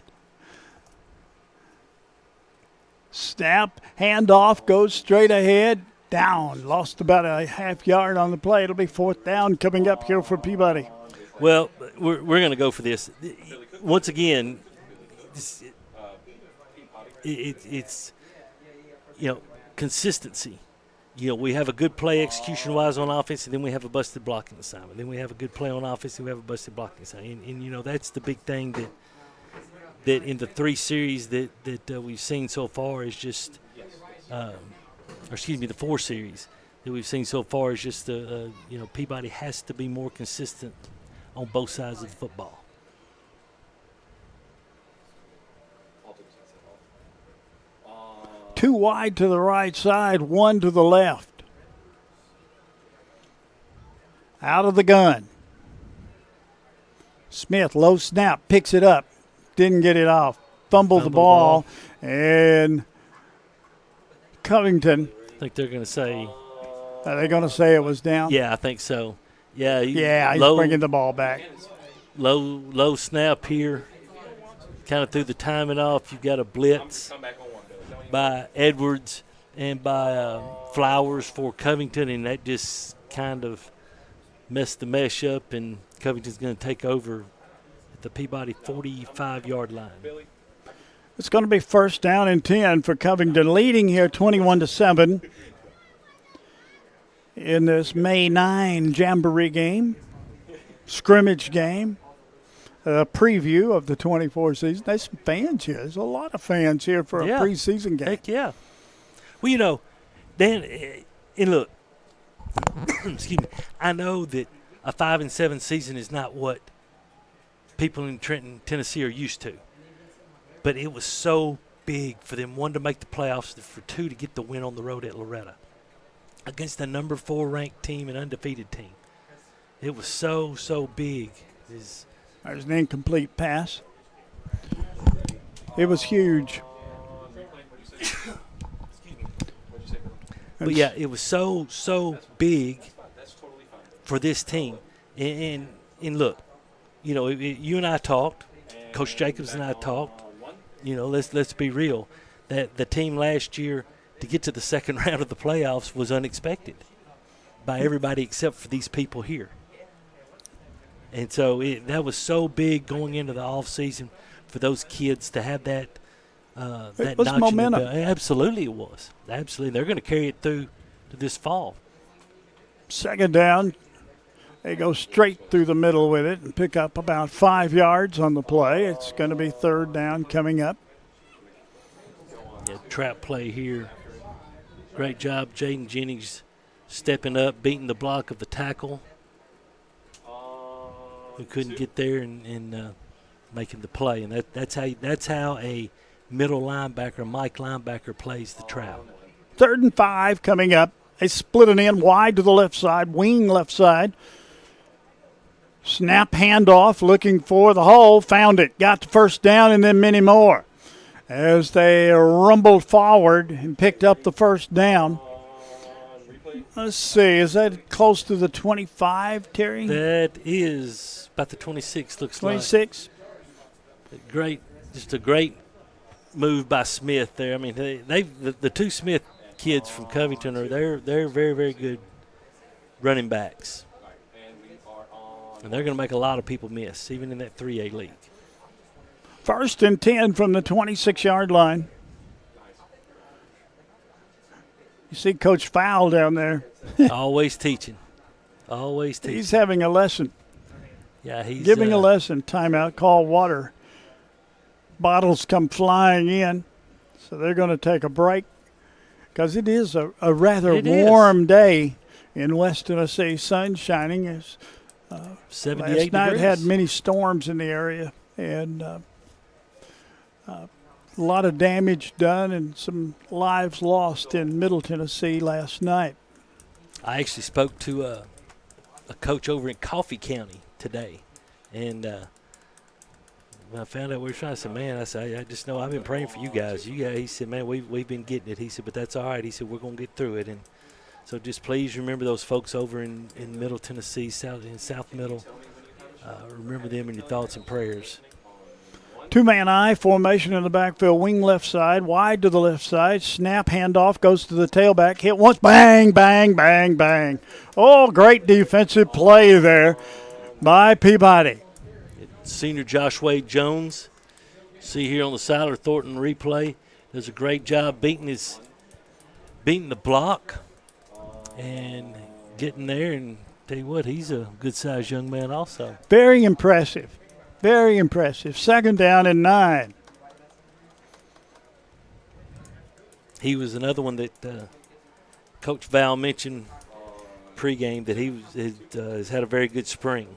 Snap, handoff, goes straight ahead. Down. Lost about a half yard on the play. It'll be 4th down coming up here for Peabody. Well, we're going to go for this. Once again, it's consistency. We have a good play execution-wise on offense, and then we have a busted blocking assignment. Then we have a good play on offense, and we have a busted blocking assignment. And that's the big thing that in the 3 series that we've seen so far is just, or excuse me, the 4 series that we've seen so far is just, Peabody has to be more consistent on both sides of the football. Two wide to the right side, one to the left. Out of the gun. Smith, low snap, picks it up. Didn't get it off. Fumbled the ball. And Covington. I think they're going to say. Are they going to say it was down? Yeah, I think so. Yeah, he's bringing the ball back. Low snap here. Kind of threw the timing off. You've got a blitz by Edwards and by Flowers for Covington, and that just kind of messed the mesh up, and Covington's going to take over at the Peabody 45-yard line. It's going to be 1st down and 10 for Covington, leading here 21-7 in this May 9 Jamboree game, scrimmage game. A preview of the 24 season. There's some fans here. There's a lot of fans here for a preseason game. Heck yeah. Well, Dan, and look, excuse me, I know that a 5-7 season is not what people in Trenton, Tennessee are used to. But it was so big for them, 1, to make the playoffs, for 2, to get the win on the road at Loretta against the number 4 ranked team and undefeated team. It was so big. There's an incomplete pass. It was huge. But yeah, it was so big for this team. And look, you and I talked, Coach Jacobs and I talked. Let's be real. That the team last year to get to the second round of the playoffs was unexpected by everybody except for these people here. And so that was so big going into the off season for those kids to have that. That was momentum. Absolutely, it was. Absolutely, they're going to carry it through to this fall. 2nd down. They go straight through the middle with it and pick up about 5 yards on the play. It's going to be 3rd down coming up. Yeah, trap play here. Great job, Jaden Jennings stepping up, beating the block of the tackle, who couldn't get there and making the play. And that's how a middle linebacker, Mike linebacker, plays the trap. 3rd and 5 coming up. They split it in wide to the left side, wing left side. Snap handoff, looking for the hole, found it, got the 1st down, and then many more as they rumbled forward and picked up the 1st down. Let's see, is that close to the 25, Terry? That is about the 26, looks 26? Like. Just a great move by Smith there. I mean, the 2 Smith kids from Covington they're very, very good running backs. And they're going to make a lot of people miss, even in that 3A league. 1st and 10 from the 26-yard line. You see Coach Fowl down there. Always teaching. Always teaching. He's having a lesson. Yeah, he's giving a lesson. Timeout, call water. Bottles come flying in, so they're going to take a break because it is a rather warm day in West Tennessee. Sun shining. 78 last night degrees. had many storms in the area, and a lot of damage done and some lives lost in Middle Tennessee last night. I actually spoke to a coach over in Coffee County today, and when I found out we were trying, I said, man, I just know I've been praying for you guys. He said, man, we've been getting it. He said, but that's all right. He said, we're going to get through it. And so just please remember those folks over in Middle Tennessee, South Middle. Remember them in your thoughts and prayers. 2-man I formation in the backfield, wing left side, wide to the left side. Snap, handoff, goes to the tailback. Hit once, bang, bang, bang, bang. Oh, great defensive play there by Peabody. Senior Josh Wade Jones, see here on the Siler Thornton replay, does a great job beating the block and getting there. And tell you what, he's a good-sized young man also. Very impressive. Very impressive. 2nd down and 9. he was another one that Coach Val mentioned pregame that he has had a very good spring.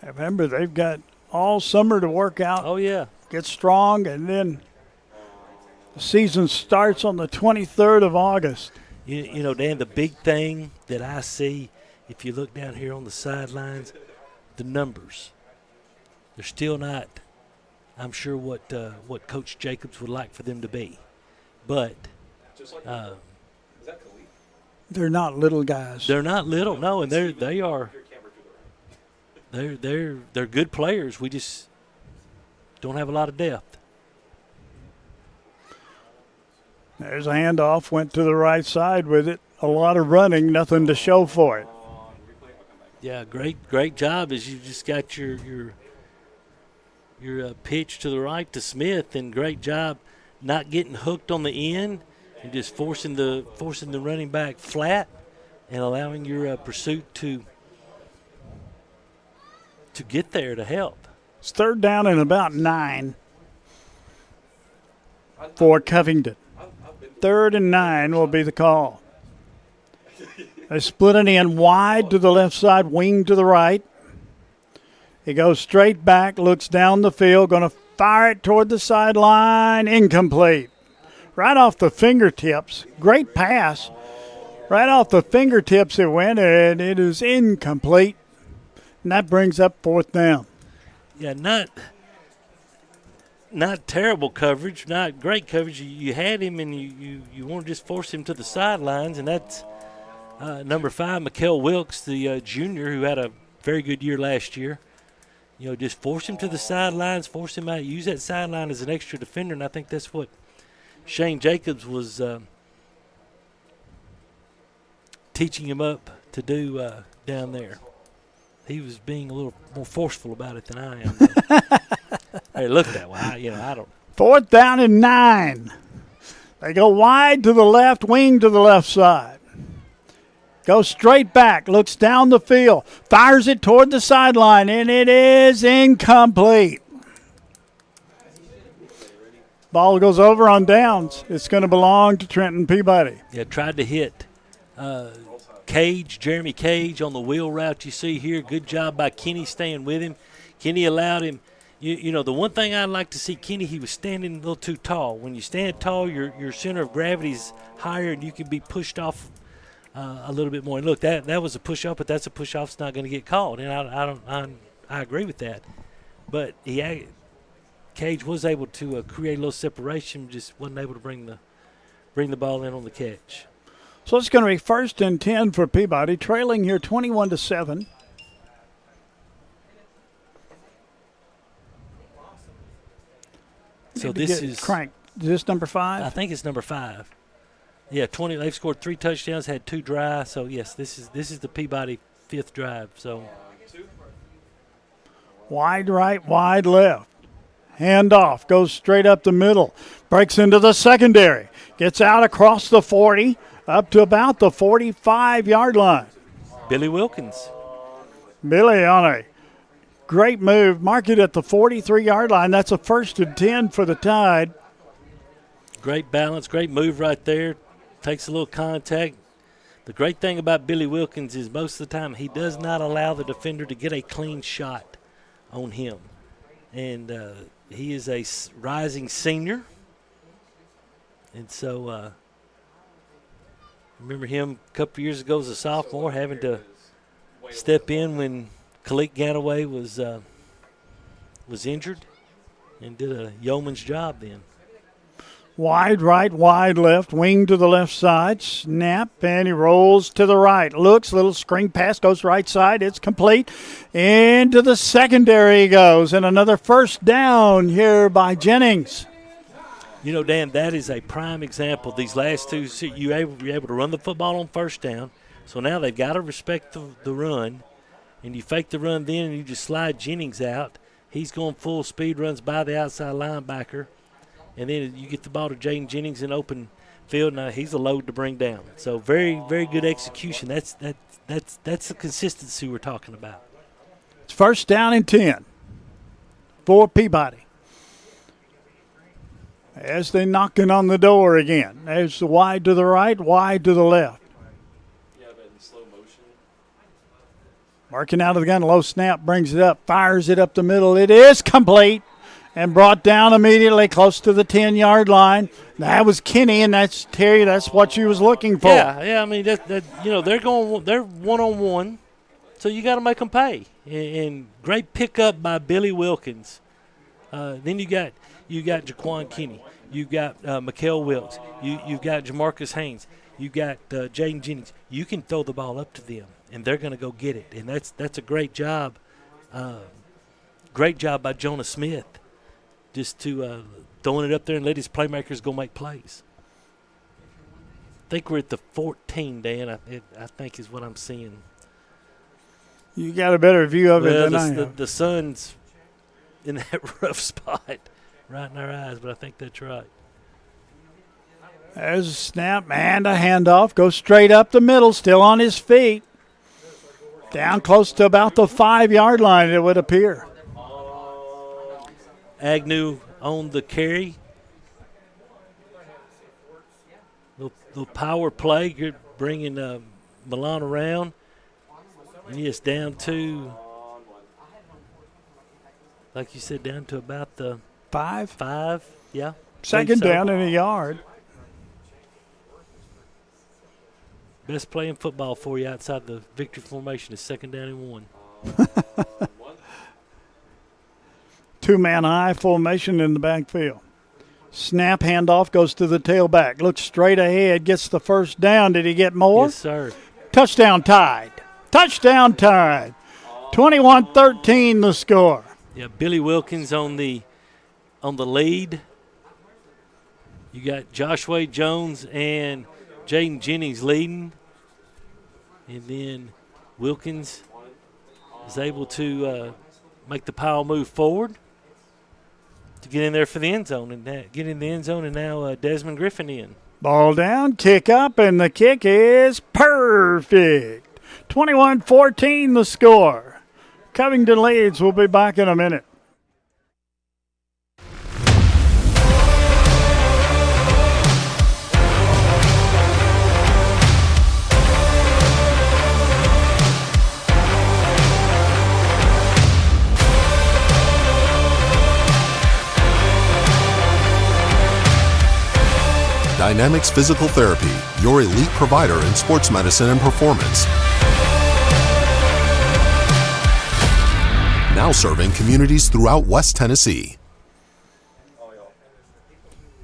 Remember, they've got all summer to work out. Oh, yeah. Get strong, and then the season starts on the 23rd of August. You know, Dan, the big thing that I see, if you look down here on the sidelines, the numbers. They're still not, I'm sure, what Coach Jacobs would like for them to be. But they're not little guys. They're not little, no, and they're good players. We just don't have a lot of depth. There's a handoff, went to the right side with it. A lot of running, nothing to show for it. Yeah, great job as you just got your pitch to the right to Smith, and great job not getting hooked on the end and just forcing the running back flat and allowing your pursuit to get there to help. It's 3rd down and about 9 for Covington. 3rd and 9 will be the call. They split it in wide to the left side, wing to the right. He goes straight back, looks down the field, going to fire it toward the sideline. Incomplete. Right off the fingertips. Great pass. Right off the fingertips it went, and it is incomplete. And that brings up 4th down. Yeah, not terrible coverage, not great coverage. You had him, and you want to just force him to the sidelines, and that's number 5, Mikael Wilkes, the junior, who had a very good year last year. You know, just force him to the sidelines, force him out, use that sideline as an extra defender, and I think that's what Shane Jacobs was teaching him up to do down there. He was being a little more forceful about it than I am. Hey, look that way. I don't. 4th down and 9. They go wide to the left, wing to the left side. Goes straight back, looks down the field, fires it toward the sideline, and it is incomplete. Ball goes over on downs. It's going to belong to Trenton Peabody. Yeah, tried to hit Jeremy Cage on the wheel route you see here. Good job by Kenny staying with him. Kenny allowed him. You know, the one thing I'd like to see Kenny, he was standing a little too tall. When you stand tall, your center of gravity is higher, and you can be pushed off a little bit more. And look, that was a push off, but that's a push off that's not going to get called. And I agree with that. But Cage was able to create a little separation, just wasn't able to bring the ball in on the catch. So it's going to be 1st and 10 for Peabody, trailing here 21-7. So this is cranked. Is this number 5? I think it's number 5. Yeah, 20. They've scored 3 touchdowns, had 2 dry. So yes, this is the Peabody 5th drive. So wide right, wide left. Hand off, goes straight up the middle, breaks into the secondary, gets out across the 40, up to about the 45-yard line. Billy Wilkins. Billy on a great move, mark it at the 43-yard line. That's a 1st and 10 for the Tide. Great balance, great move right there. Takes a little contact. The great thing about Billy Wilkins is most of the time he does not allow the defender to get a clean shot on him. And he is a rising senior. And so remember him a couple years ago as a sophomore having to step in when Kalik Ganaway was injured and did a yeoman's job then. Wide right, wide left, wing to the left side, snap, and he rolls to the right. Looks, little screen pass, goes right side, it's complete. Into the secondary he goes, and another 1st down here by Jennings. You know, Dan, that is a prime example. These last 2, you're able to run the football on 1st down, so now they've got to respect the run, and you fake the run then and you just slide Jennings out. He's going full speed, runs by the outside linebacker. And then you get the ball to Jaden Jennings in open field. Now he's a load to bring down. So very, very good execution. That's the consistency we're talking about. It's 1st down and 10 for Peabody. as they're knocking on the door again. There's the wide to the right, wide to the left. Yeah, but in slow motion. Marking out of the gun, low snap, brings it up, fires it up the middle. It is complete and brought down immediately close to the 10-yard line. That was Kenny, and that's Terry. That's what you was looking for. Yeah. I mean, they're one-on-one, so you got to make them pay. And great pickup by Billy Wilkins. Then you got Jaquan Kenny. You got Mikael Wilkes. You've got Jamarcus Haynes. You got Jaden Jennings. You can throw the ball up to them, and they're going to go get it. And that's a great job. Great job by Jonah Smith, just to throwing it up there and let his playmakers go make plays. I think we're at the 14, Dan. I think is what I'm seeing. You got a better view of it than I have. The sun's in that rough spot right in our eyes, but I think that's right. There's a snap and a handoff. Goes straight up the middle, still on his feet. Down close to about the 5-yard line, it would appear. Agnew on the carry. Little power play. You're bringing Milan around. And yes, down to, like you said, down to about the 5. 5, yeah. Second down and a yard. Best play in football for you outside the victory formation is second down and 1. 2-man high formation in the backfield. Snap, handoff, goes to the tailback. Looks straight ahead, gets the first down. Did he get more? Yes, sir. Touchdown tied. Touchdown tied. 21-13 the score. Yeah, Billy Wilkins on the lead. You got Joshua Jones and Jaden Jennings leading. And then Wilkins is able to make the pile move forward to get in there for the end zone. And get in the end zone, and now Desmond Griffin in. Ball down, kick up, and the kick is perfect. 21-14 the score. Covington leads. We'll be back in a minute. Dynamics Physical Therapy, your elite provider in sports medicine and performance. Now serving communities throughout West Tennessee.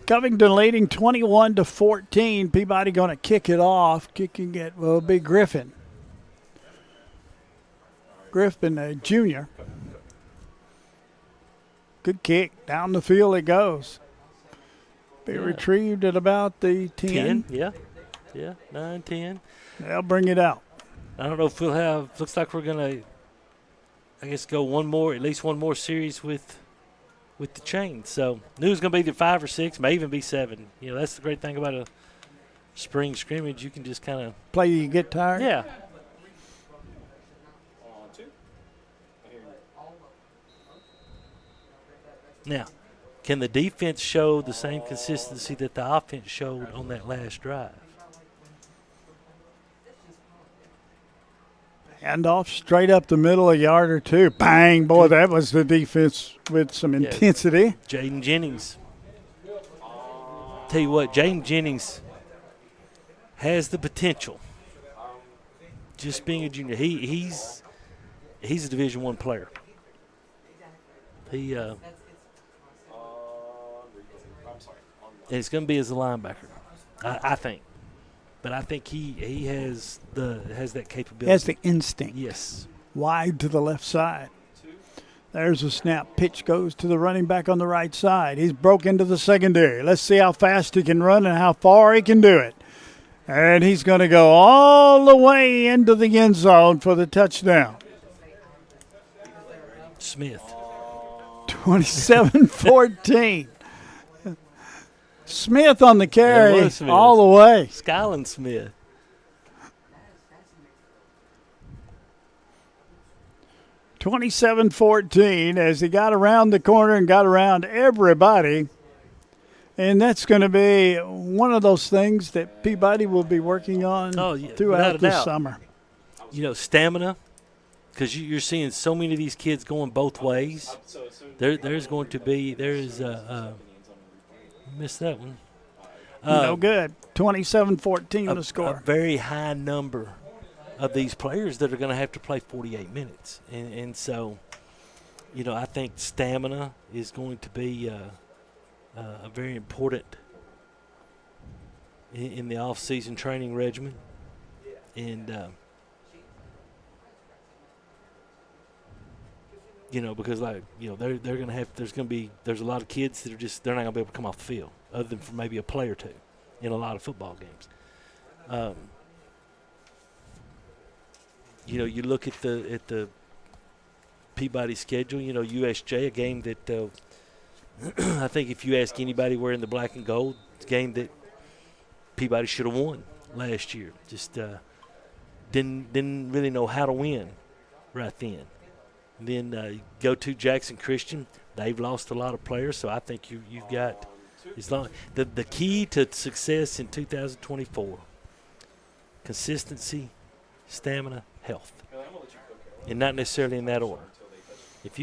Covington leading 21-14. Peabody going to kick it off. Kicking it will be Griffin. Griffin, a junior. Good kick. Down the field it goes. Be retrieved at about the 10. 10, yeah, 9, 10. They'll bring it out. I don't know if we'll have. Looks like we're gonna, I guess, go at least one more series with the chain. So New's gonna be either 5 or 6, may even be 7. You know, that's the great thing about a spring scrimmage. You can just kind of play. You get tired. Yeah. Now, can the defense show the same consistency that the offense showed on that last drive? Hand off straight up the middle, a yard or two. Bang, boy, that was the defense with some intensity. Jaden Jennings. Tell you what, Jaden Jennings has the potential. Just being a junior, he's a Division I player. And it's going to be as a linebacker, I think. But I think he has that capability. He has the instinct. Yes. Wide to the left side. There's a snap. Pitch goes to the running back on the right side. He's broke into the secondary. Let's see how fast he can run and how far he can do it. And he's going to go all the way into the end zone for the touchdown. Smith. 27-14. Smith on the carry all the way. Skyland Smith. (27-14) as he got around the corner and got around everybody. And that's going to be one of those things that Peabody will be working on throughout the summer. You know, stamina, because you're seeing so many of these kids going both ways. There's going to be missed that one. No good. 27-14 the score. A very high number of these players that are going to have to play 48 minutes. And so, you know, I think stamina is going to be a very important in the off-season training regimen. And, you know, because, like, you know, they're going to have – there's a lot of kids that are just – they're not going to be able to come off the field other than for maybe a play or two in a lot of football games. You know, you look at the Peabody schedule, you know, USJ, a game that I think if you ask anybody wearing the black and gold, it's a game that Peabody should have won last year. Just didn't really know how to win right then. And then go to Jackson Christian. They've lost a lot of players, so I think you've got the key to success in 2024, consistency, stamina, health, and not necessarily in that order. If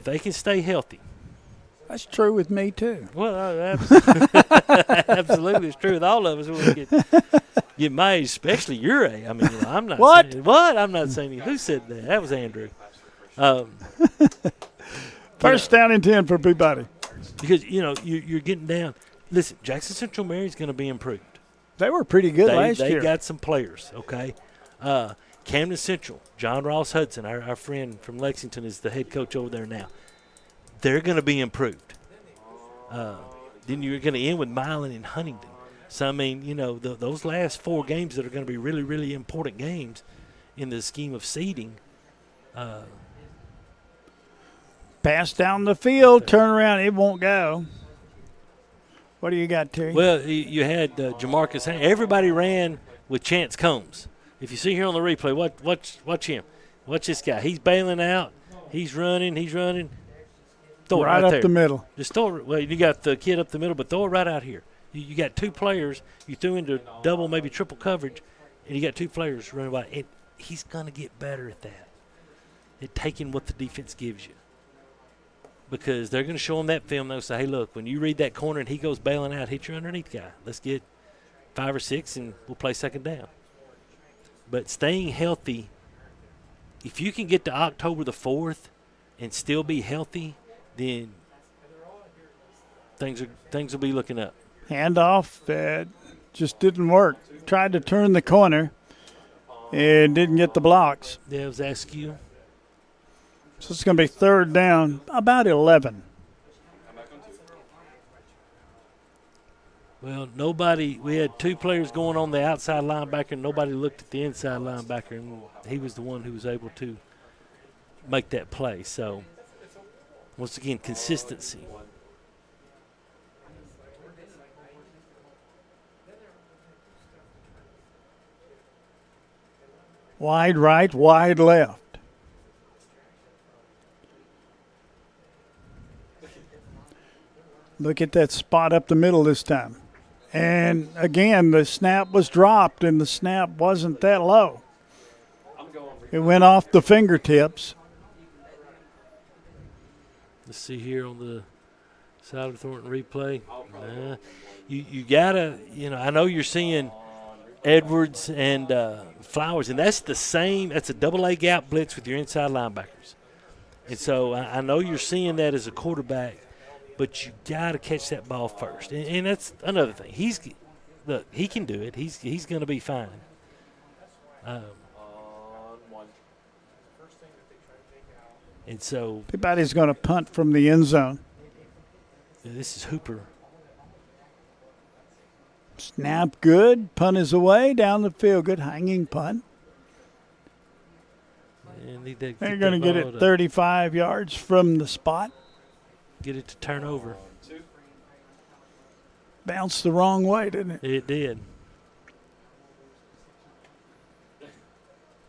they can stay healthy. That's true with me too. Well, absolutely, it's true with all of us. When we get my age, especially your age. I mean, you know, I'm not. What? I'm not saying. Who said that? That was Andrew. First down and 10 for Peabody. Because you know you're getting down. Listen, Jackson Central Mary's going to be improved. They were pretty good last year. They got some players. Okay. Camden Central, John Ross Hudson, our friend from Lexington, is the head coach over there now. They're going to be improved. Then you're going to end with Milan and Huntington. So, I mean, you know, those last 4 games that are going to be really, really important games in the scheme of seeding. Pass down the field, turn around, it won't go. What do you got, Terry? Well, you had Jamarcus. Everybody ran with Chance Combs. If you see here on the replay, watch him. Watch this guy. He's bailing out. He's running. Throw it right up there. The middle. Just throw it. Well, you got the kid up the middle, but throw it right out here. You got 2 players. You threw into double, maybe triple coverage, and you got 2 players running by. And he's going to get better at that, at taking what the defense gives you. Because they're going to show him that film. They'll say, hey, look, when you read that corner and he goes bailing out, hit your underneath guy. Let's get 5 or 6, and we'll play second down. But staying healthy, if you can get to October the 4th and still be healthy, then things will be looking up. Handoff just didn't work. Tried to turn the corner and didn't get the blocks. Yeah, it was Askew. So it's going to be 3rd down, about 11. Well, we had 2 players going on the outside linebacker, and nobody looked at the inside linebacker, and he was the one who was able to make that play. So, once again, consistency. Wide right, wide left. Look at that spot up the middle this time. And, again, the snap was dropped, and the snap wasn't that low. It went off the fingertips. Let's see here on the side of Thornton replay. You got to, you know, I know you're seeing Edwards and Flowers, and that's the same. That's a double-A gap blitz with your inside linebackers. And so I know you're seeing that as a quarterback. But you got to catch that ball first, and that's another thing. He can do it. He's going to be fine. And so Peabody's going to punt from the end zone. This is Hooper. Snap good. Punt is away down the field. Good hanging punt. And they're going to get it 35 yards from the spot. Get it to turn over. Bounced the wrong way, didn't it? It did.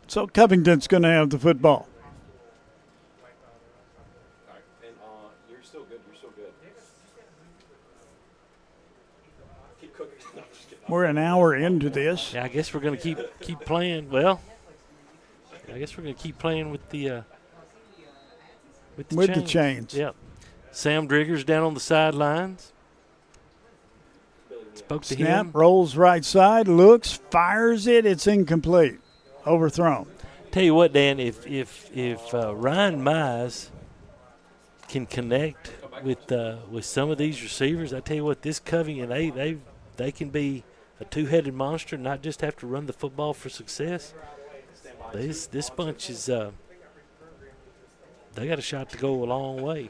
So Covington's going to have the football. You're still good. We're an hour into this. Yeah, I guess we're going to keep playing. Well, I guess we're going to keep playing with the chains. Yep. Sam Drigger's down on the sidelines. Spoke to him. Snap, rolls right side, looks, fires it. It's incomplete. Overthrown. Tell you what, Dan, if Ryan Mize can connect with some of these receivers, I tell you what, this Covington, they can be a two-headed monster, not just have to run the football for success. This bunch is they got a shot to go a long way.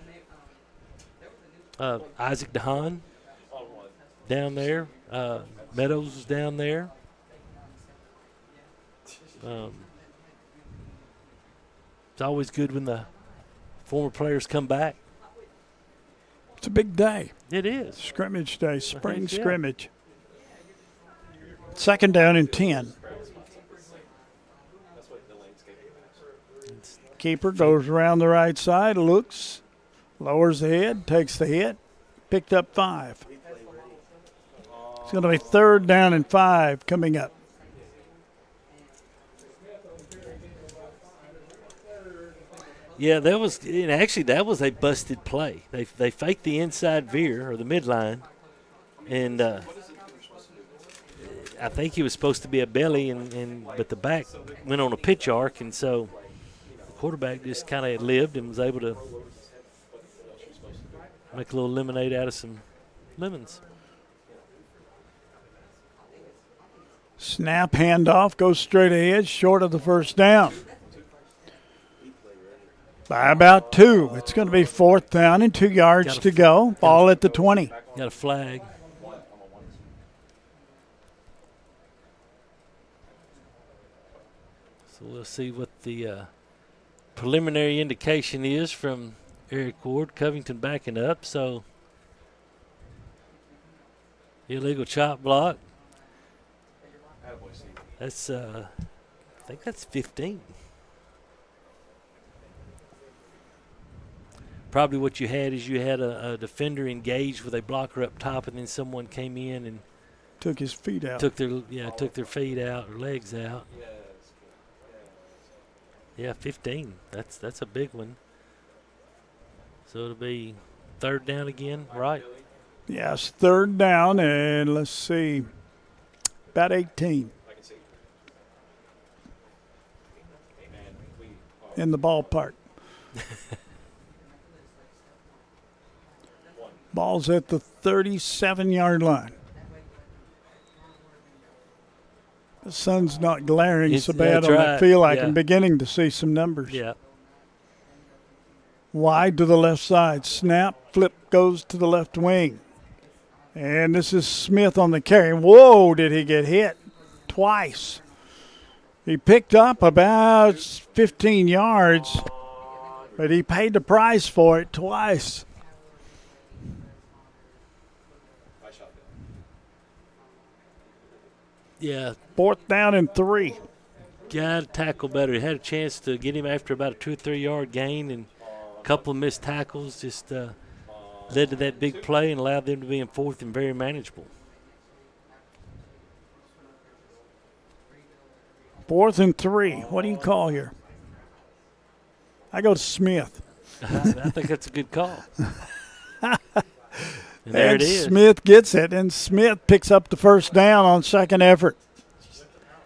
Isaac DeHaan down there. Meadows is down there. It's always good when the former players come back. It's a big day. It is. Scrimmage day, spring scrimmage. 2nd down and 10. Keeper goes around the right side, looks, lowers the head, takes the hit, picked up 5. It's going to be 3rd down and 5 coming up. Yeah, that was a busted play. They faked the inside veer or the midline, and I think he was supposed to be a belly, but the back went on a pitch arc, and so the quarterback just kind of lived and was able to make a little lemonade out of some lemons. Snap, handoff, goes straight ahead, short of the 1st down. By about 2. It's going to be 4th down and 2 yards to go. Ball at the 20. Got a flag. So we'll see what the preliminary indication is from Eric Ward. Covington backing up, so illegal chop block. That's I think that's 15. Probably what you had is a defender engaged with a blocker up top, and then someone came in and took his feet out. Took their feet out or legs out. Yeah, 15. That's a big one. So it'll be 3rd down again, right? Yes, 3rd down, and let's see, about 18. In the ballpark. Ball's at the 37-yard line. The sun's not glaring so bad on that field. I'm beginning to see some numbers. Yeah. Wide to the left side. Snap, flip goes to the left wing. And this is Smith on the carry. Whoa, did he get hit? Twice. He picked up about 15 yards, but he paid the price for it twice. Yeah. 4th down and 3. Got to tackle better. He had a chance to get him after about a 2 or 3 yard gain, and a couple of missed tackles just led to that big play and allowed them to be in 4th and very manageable. 4th and 3. What do you call here? I go to Smith. I think that's a good call. And there and it is. Smith gets it, and Smith picks up the 1st down on 2nd effort.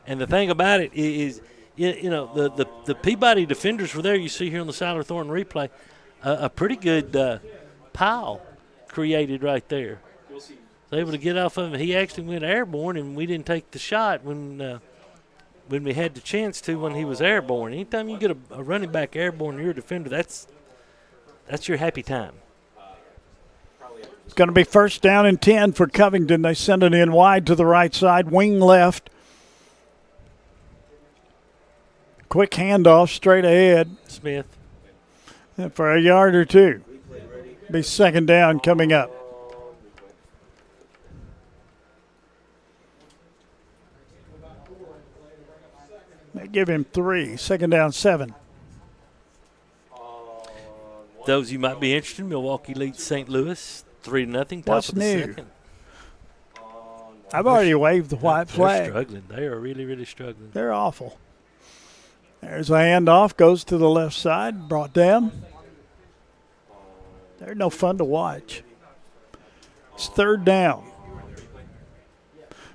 And the thing about it is, the Peabody defenders were there. You see here on the Siler Thornton replay, a pretty good pile created right there. Was able to get off of him. He actually went airborne, and we didn't take the shot when we had the chance to when he was airborne. Anytime you get a running back airborne and you're a defender, that's your happy time. It's going to be 1st down and 10 for Covington. They send it in wide to the right side, wing left. Quick handoff straight ahead. Smith. For a yard or 2. Be 2nd down coming up. They give him 3. 2nd down, 7. Those you might be interested in, Milwaukee leads St. Louis 3-0. Top What's of the new? 2nd. I've already waved the white flag. They're struggling. They are really, really struggling. They're awful. There's a handoff, goes to the left side, brought down. They're no fun to watch. It's third down.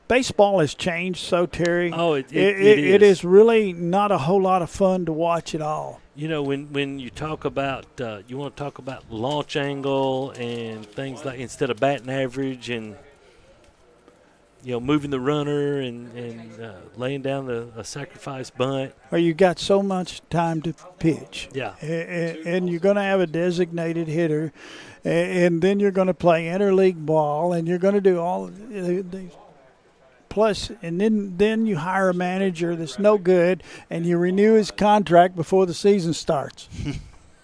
Baseball has changed so, Terry. Oh, it is really not a whole lot of fun to watch at all. You know, when you talk about you want to talk about launch angle and things like instead of batting average and moving the runner and laying down a sacrifice bunt. Well, you got so much time to pitch. Yeah. And you're going to have a designated hitter, and then you're going to play interleague ball, and you're going to do all the plus, and then you hire a manager that's no good, and you renew his contract before the season starts.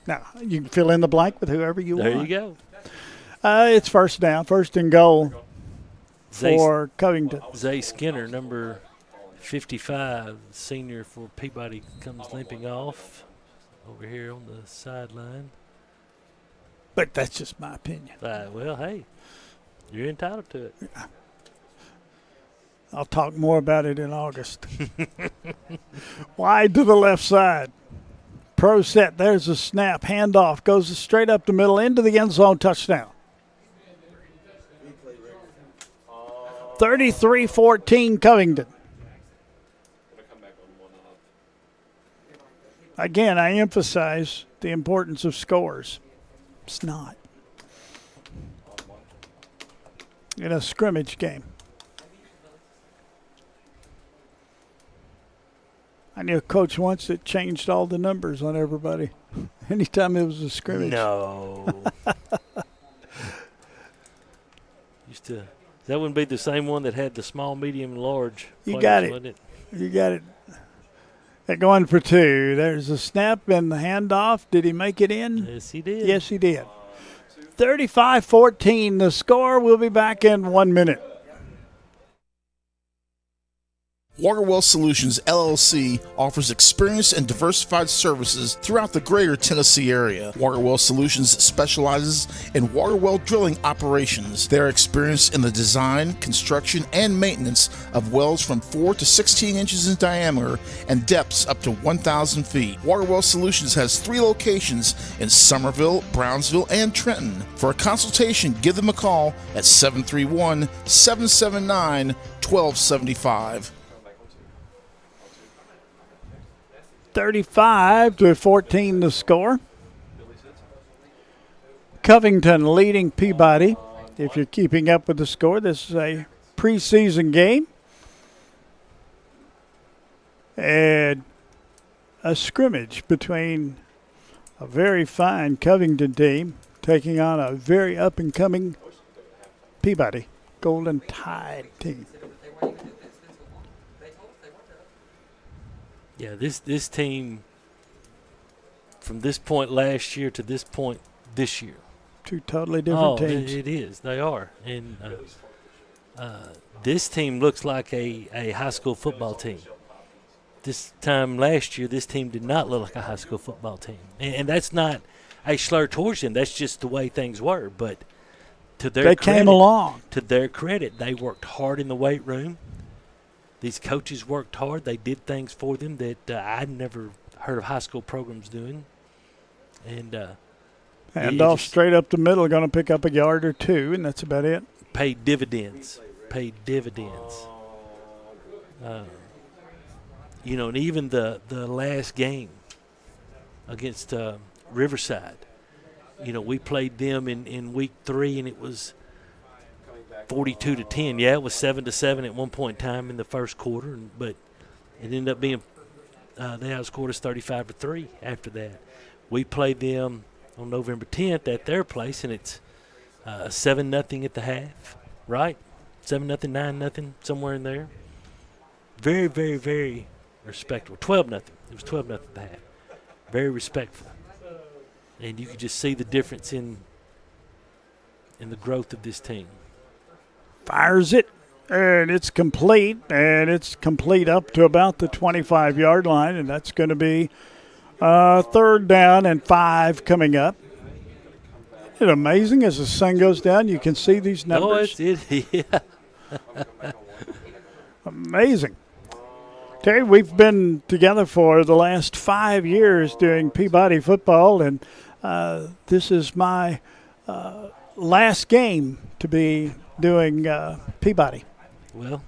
Now, you can fill in the blank with whoever you want. There you go. It's first down, first and goal for Covington. Zay Skinner, number 55, senior for Peabody, comes limping off over here on the sideline. But that's just my opinion. Well, hey, you're entitled to it. I'll talk more about it in August. Wide to the left side. Pro set. There's a snap. Handoff. Goes straight up the middle into the end zone. Touchdown. 33-14 Covington. Again, I emphasize the importance of scores. It's not. In a scrimmage game. I knew a coach once that changed all the numbers on everybody anytime it was a scrimmage. No. That wouldn't be the same one that had the small, medium, and large. You players, got it. Wasn't it. You got it. They're going for two. There's a snap and the handoff. Did he make it in? Yes, he did. Yes, he did. 35-14 the score. We'll be back in 1 minute. Waterwell Solutions, LLC offers experienced and diversified services throughout the greater Tennessee area. Waterwell Solutions specializes in water well drilling operations. They are experienced in the design, construction, and maintenance of wells from 4 to 16 inches in diameter and depths up to 1,000 feet. Waterwell Solutions has 3 locations in Summerville, Brownsville, and Trenton. For a consultation, give them a call at 731-779-1275. 35-14 the score. Covington leading Peabody. If you're keeping up with the score, this is a preseason game. And a scrimmage between a very fine Covington team taking on a very up-and-coming Peabody Golden Tide team. Yeah, this team, from this point last year to this point this year. 2 totally different teams. It is. They are. And this team looks like a high school football team. This time last year, this team did not look like a high school football team. And that's not a slur towards them. That's just the way things were. But to their credit, came along. To their credit, they worked hard in the weight room. These coaches worked hard. They did things for them that I'd never heard of high school programs doing. And off straight up the middle, going to pick up a yard or 2, and that's about it. Paid dividends. And even the last game against Riverside, we played them in week 3, and it was 42-10. Yeah, it was 7-7 at one point in time in the first quarter, but it ended up being they outscored us 35-3 after that. We played them on November 10th at their place, and it's 7-0 at the half, right? 7-0, 9-0, somewhere in there. Very, very, very respectful. 12-0. It was 12-0 at the half. Very respectful. And you could just see the difference in the growth of this team. Fires it, and it's complete, up to about the 25-yard line, and that's going to be 3rd down and 5 coming up. Isn't it amazing as the sun goes down, you can see these numbers? Oh, yeah. Amazing. Terry, we've been together for the last 5 years doing Peabody football, and this is my last game to be doing Peabody. Well,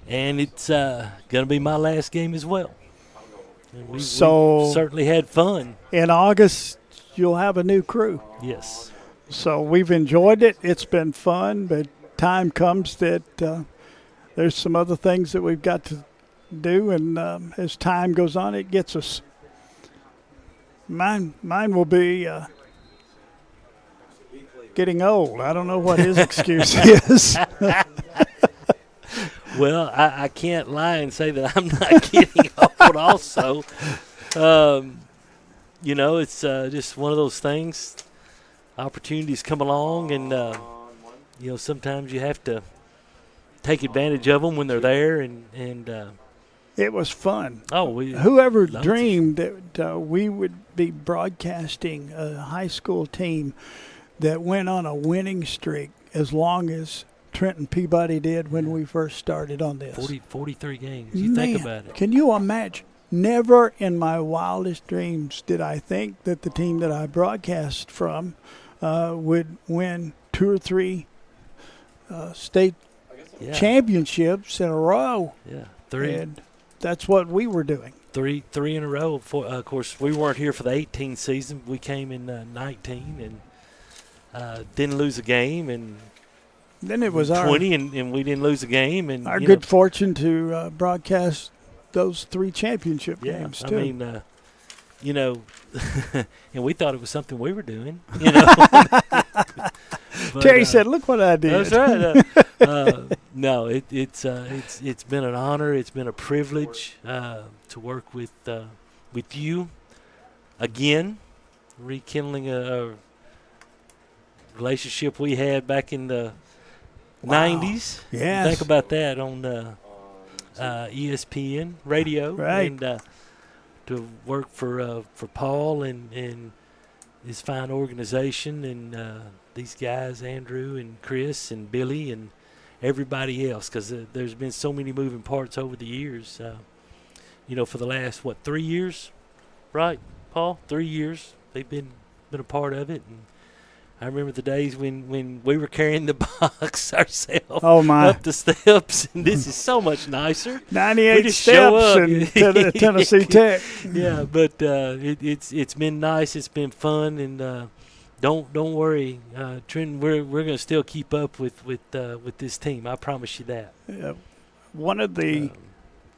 and it's going to be my last game as well. And we've certainly had fun. In August, you'll have a new crew. Yes. So we've enjoyed it. It's been fun, but time comes that there's some other things that we've got to do, and as time goes on, it gets us. Mine will be getting old. I don't know what his excuse is. Well, I can't lie and say that I'm not getting old also. It's just one of those things. Opportunities come along, and, sometimes you have to take advantage of them when they're there. And it was fun. Whoever dreamed that we would be broadcasting a high school team that went on a winning streak as long as Trenton Peabody did when we first started on this. 43 games. You think about it. Can you imagine? Never in my wildest dreams did I think that the team that I broadcast from would win 2 or 3 state championships in a row. Yeah, 3. And that's what we were doing. 3 in a row. Of course, we weren't here for the 18 season. We came in 19 and didn't lose a game, and then it was 20 and we didn't lose a game. And our good fortune to broadcast those 3 championship games too. I mean, and we thought it was something we were doing. But, Terry said, "Look what I did." That's right. No, it's been an honor. It's been a privilege to work with you again, rekindling a relationship we had back in the 90s. Yeah, think about that on ESPN radio, right? And to work for Paul and his fine organization, and these guys, Andrew and Chris and Billy and everybody else, because there's been so many moving parts over the years. For the last 3 years, right, Paul? 3 years they've been a part of it, and I remember the days when we were carrying the box ourselves up the steps, and this is so much nicer. 98 steps in Tennessee Tech. Yeah, but it's been nice. It's been fun, and don't worry, Trenton. We're going to still keep up with this team. I promise you that. One of the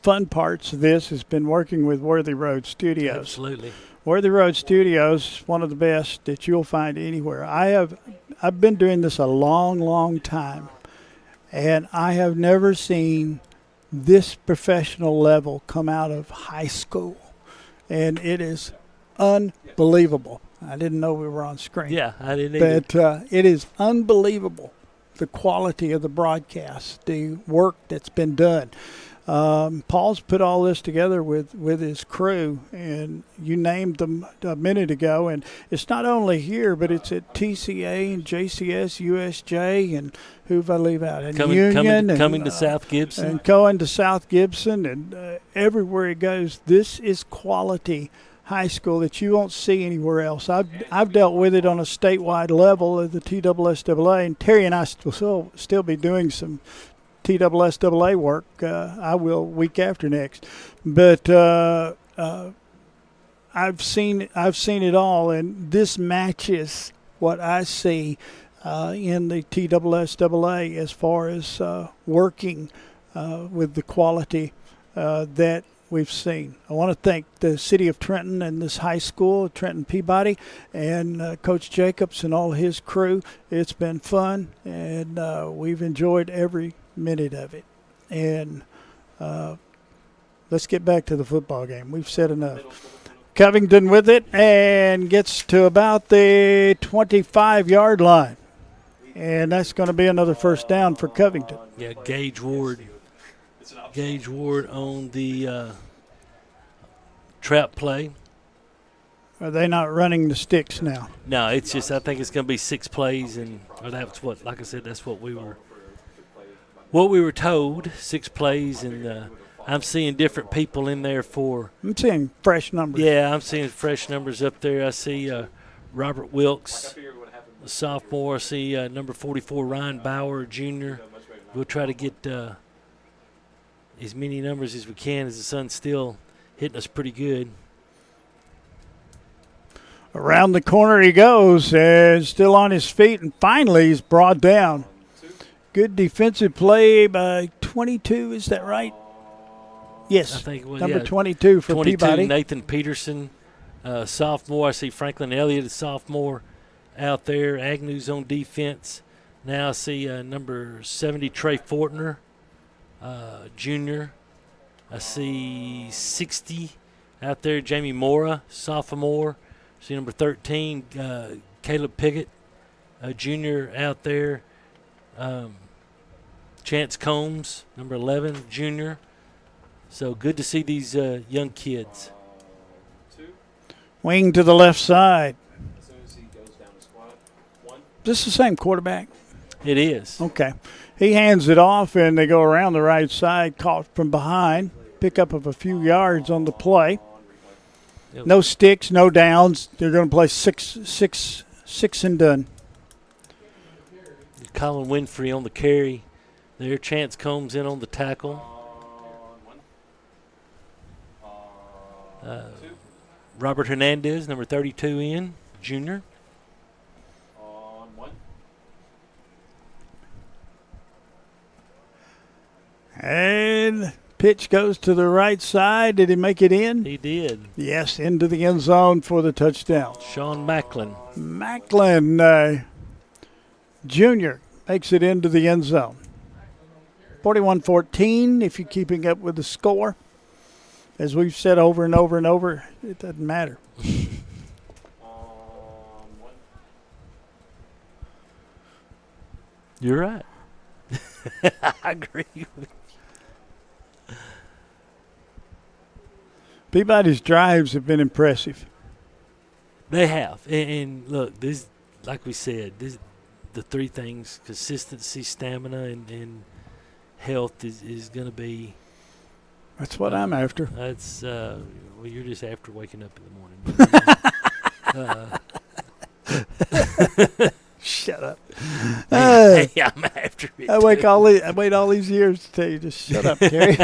fun parts of this has been working with Worthy Road Studios. Absolutely. Worthy Road Studios is one of the best that you'll find anywhere. I've been doing this a long, long time, and I have never seen this professional level come out of high school, and it is unbelievable. I didn't know we were on screen. Yeah, I didn't either. But it is unbelievable, the quality of the broadcast, the work that's been done. Paul's put all this together with his crew, and you named them a minute ago, and it's not only here, but it's at TCA and JCS, USJ, and who have I leave out? And coming to South Gibson. And going to South Gibson, and everywhere he goes. This is quality high school that you won't see anywhere else. I've dealt with it on a statewide level of the TSSAA, and Terry and I still be doing some TSSAA work. I will week after next, but I've seen it all, and this matches what I see in the TSSAA as far as working with the quality that we've seen. I want to thank the city of Trenton and this high school, Trenton Peabody, and Coach Jacobs and all his crew. It's been fun, and we've enjoyed every minute of it. And let's get back to the football game. We've said enough. Covington with it and gets to about the 25-yard line. And that's going to be another first down for Covington. Yeah, Gage Ward on the trap play. Are they not running the sticks now? No, it's just I think it's going to be 6 plays, or that's what, like I said, that's what we were what we were told, 6 plays, and I'm seeing different people in there for. I'm seeing fresh numbers. Yeah, I'm seeing fresh numbers up there. I see Robert Wilkes, the sophomore. I see number 44, Ryan Bauer, Jr. We'll try to get as many numbers as we can as the sun's still hitting us pretty good. Around the corner he goes, still on his feet, and finally he's brought down. Good defensive play by 22, is that right? Yes, I think it was, number 22 for 22, Peabody. Nathan Peterson, sophomore. I see Franklin Elliott, a sophomore, out there. Agnew's on defense. Now I see number 70, Trey Fortner, junior. I see 60 out there, Jamie Mora, sophomore. I see number 13, Caleb Pickett, a junior out there. Chance Combs, number 11, junior. So good to see these young kids. Wing to the left side. Is this the same quarterback? It is. Okay. He hands it off, and they go around the right side, caught from behind. Pickup of a few yards on the play. No sticks, no downs. They're going to play six and done. Colin Winfrey on the carry. There, Chance Combs in on the tackle. Robert Hernandez, number 32 in, junior. And pitch goes to the right side. Did he make it in? He did. Yes, into the end zone for the touchdown. Sean Macklin. Macklin, junior, makes it into the end zone. 41-14, if you're keeping up with the score. As we've said over and over and over, it doesn't matter. You're right. I agree with you. Peabody's drives have been impressive. They have. And look, this, like we said, the 3 things, consistency, stamina, and health is going to be. That's what I'm after. That's, well, you're just after waking up in the morning. Shut up. Hey, I'm after it. I wait all these years to tell you, just shut up, Terry.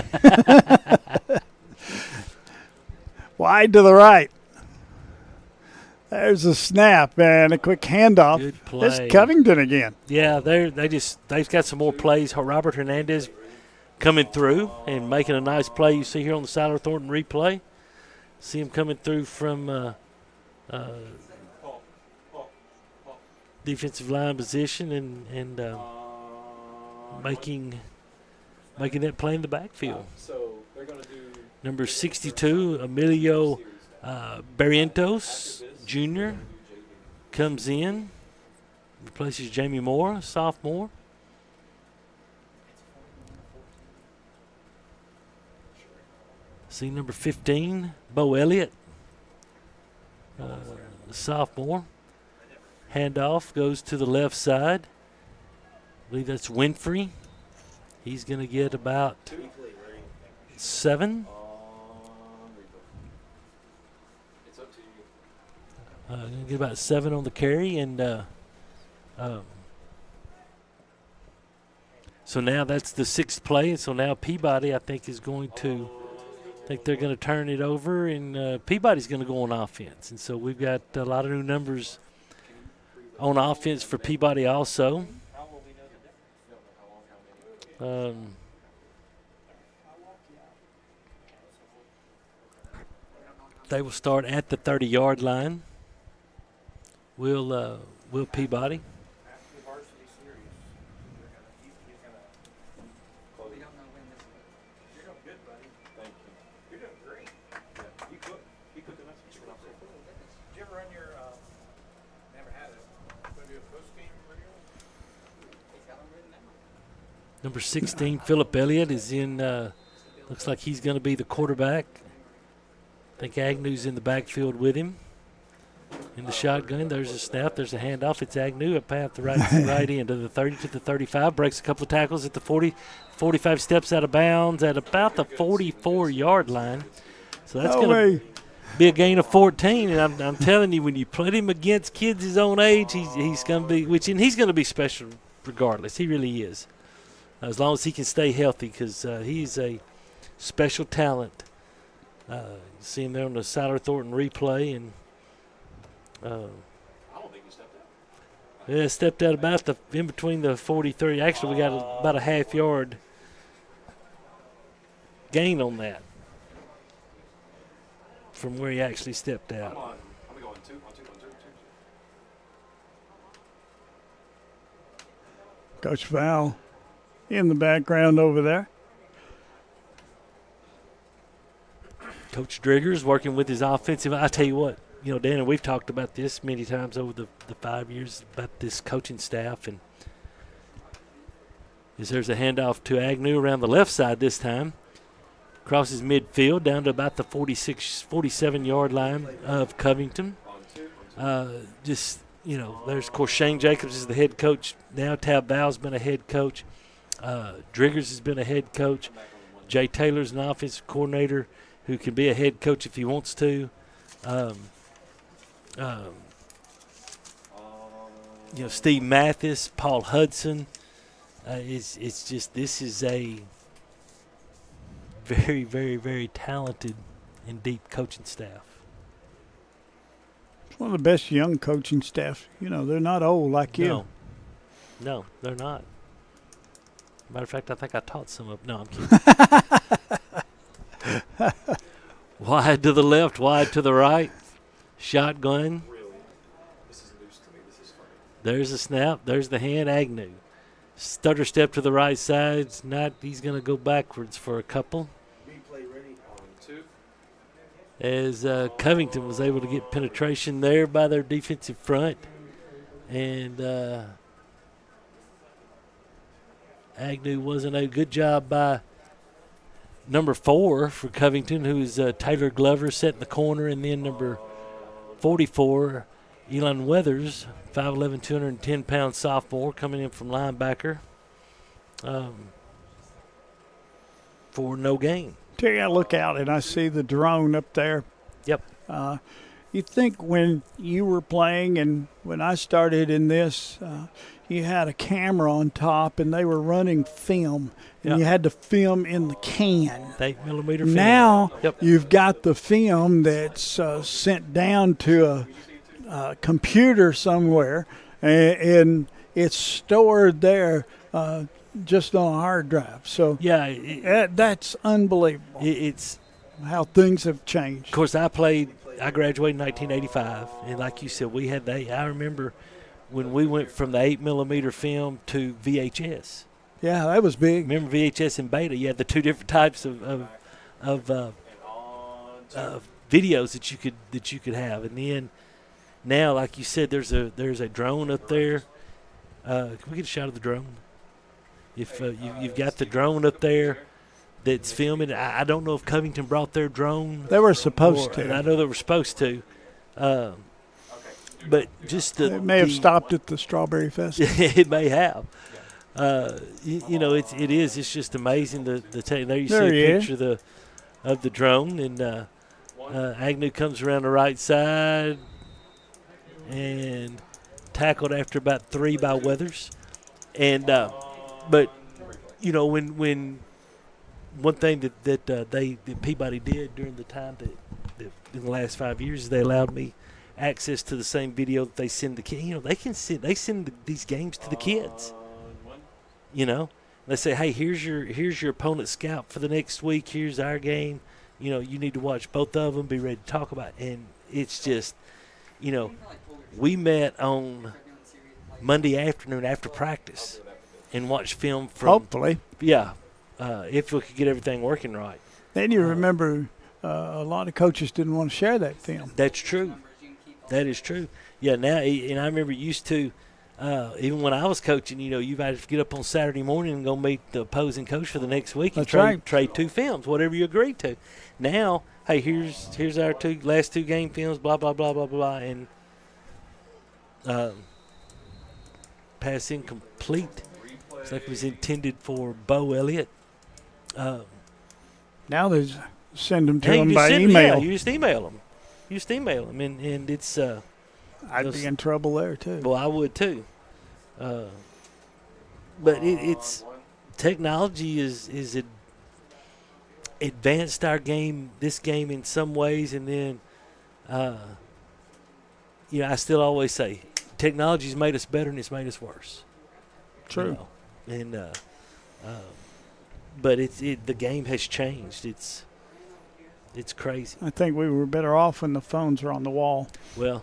Wide to the right. There's a snap and a quick handoff. Good play. It's Covington again. Yeah, they've got some more plays. Robert Hernandez coming through and making a nice play. You see here on the Siler Thornton replay. See him coming through from defensive line position and making that play in the backfield. So they're going to do number 62, Emilio Barrientos, Jr., comes in, replaces Jamie Moore, sophomore. See number 15, Bo Elliott, sophomore. Handoff goes to the left side. I believe that's Winfrey. He's going to get about 7. Going to get about 7 on the carry, and so now that's the 6th play. And so now Peabody, I think, is going to. I think they're going to turn it over, and Peabody's going to go on offense. And so we've got a lot of new numbers on offense for Peabody also. They will start at the 30-yard line. Will Peabody. Number 16, Philip Elliott, is in. Looks like he's going to be the quarterback. I think Agnew's in the backfield with him. in the shotgun. There's a snap. There's a handoff. It's Agnew up at the right end of the 30 to the 35. Breaks a couple of tackles at the 40, 45 steps out of bounds at about the 44-yard line. So that's going to be a gain of 14. And I'm telling you, when you put him against kids his own age, he's going to be and he's going to be special regardless. He really is, as long as he can stay healthy, because he's a special talent. See him there on the Siler Thornton replay, and I don't think he stepped out. yeah, stepped out about in between the 40-30. Actually, we got about a half-yard gain on that from where he actually stepped out. Come on. I'm going 2. Coach Val in the background over there. Coach Driggers working with his offensive. I tell you what, Dan, and we've talked about this many times over the 5 years about this coaching staff. And there's a handoff to Agnew around the left side this time. Crosses midfield down to about the 47-yard line of Covington. There's, of course, Shane Jacobs is the head coach now. Tab Val's been a head coach. Driggers has been a head coach. Jay Taylor's an offensive coordinator who can be a head coach if he wants to. Steve Mathis, Paul Hudson. It's just, this is a very, very, very talented and deep coaching staff. It's one of the best young coaching staff. They're not old like you. No, they're not. Matter of fact, I think I taught some of them. No, I'm kidding. Wide to the left, wide to the right. Shotgun. This is news to me. This is funny. There's a snap. There's the hand. Agnew. Stutter step to the right side. He's going to go backwards for a couple. Replay ready on 2. As Covington was able to get penetration there by their defensive front. And Agnew wasn't a good job by number 4 for Covington, who is Taylor Glover, set in the corner, and then number 44, Elon Weathers, 5'11", 210-pound sophomore, coming in from linebacker for no gain. Terry, I look out and I see the drone up there. Yep. You think when you were playing and when I started in this, you had a camera on top and they were running film, and you had to film in the can. 8mm film. Now you've got the film that's sent down to a computer somewhere, and it's stored there just on a hard drive. So that's unbelievable. It's how things have changed. Of course, I graduated in 1985, and like you said, we had I remember when we went from the 8mm film to VHS. Yeah, that was big. Remember VHS and Beta? You had the two different types of videos that you could have, and then now, like you said, there's a drone up there. Can we get a shot of the drone? If you've got the drone up there that's filming, I don't know if Covington brought their drone. They were supposed to. I know they were supposed to. But just it may have stopped at the Strawberry Festival. It may have. It's just amazing. There you see a picture of the drone, and Agnew comes around the right side and tackled after about 3 by Weathers. And but when one thing that Peabody did during the time that in the last 5 years is they allowed me access to the same video that they send the kids. They send these games to the kids. They say, hey, here's your opponent's scout for the next week. Here's our game. You need to watch both of them. Be ready to talk about it. And it's just, we met on Monday afternoon after practice and watched film from. Hopefully. Yeah, if we could get everything working right. Then you remember a lot of coaches didn't want to share that film. That's true. That is true. Yeah, now, and I remember used to, even when I was coaching, you might have to get up on Saturday morning and go meet the opposing coach for the next week. That's right. Trade 2 films, whatever you agreed to. Now, hey, here's our last 2 game films, blah, blah, blah, blah, blah. And Pass incomplete. Looks like it was intended for Bo Elliott. Now they send them to him by email. Yeah, you just email them. And it's. I'd be in trouble there too. Well, I would too. But it's technology is advanced our game, this game in some ways, and then, I still always say, technology's made us better and it's made us worse. True. And but the game has changed. It's crazy. I think we were better off when the phones were on the wall. Well,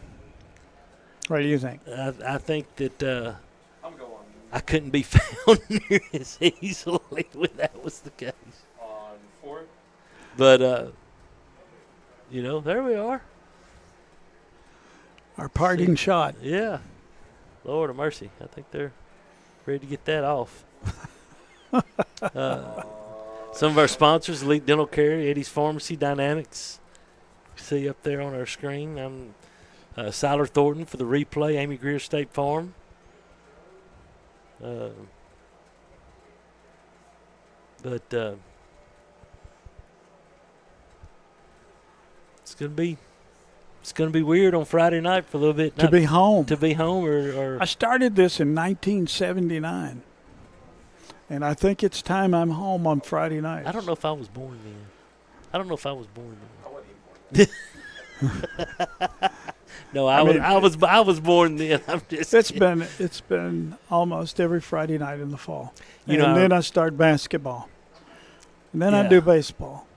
what do you think? I think that I couldn't be found near as easily when that was the case. On 4? But, there we are. Our parting shot. Yeah. Lord of mercy. I think they're ready to get that off. Some of our sponsors, Elite Dental Care, Eddie's Pharmacy, Dynamics. See up there on our screen. I'm Siler Thornton for the replay, Amy Greer State Farm. But it's gonna be weird on Friday night for a little bit. To be home, or I started this in 1979, and I think it's time I'm home on Friday night. I don't know if I was born then. No, I was born then. It's been almost every Friday night in the fall. Then I start basketball. And then I do baseball.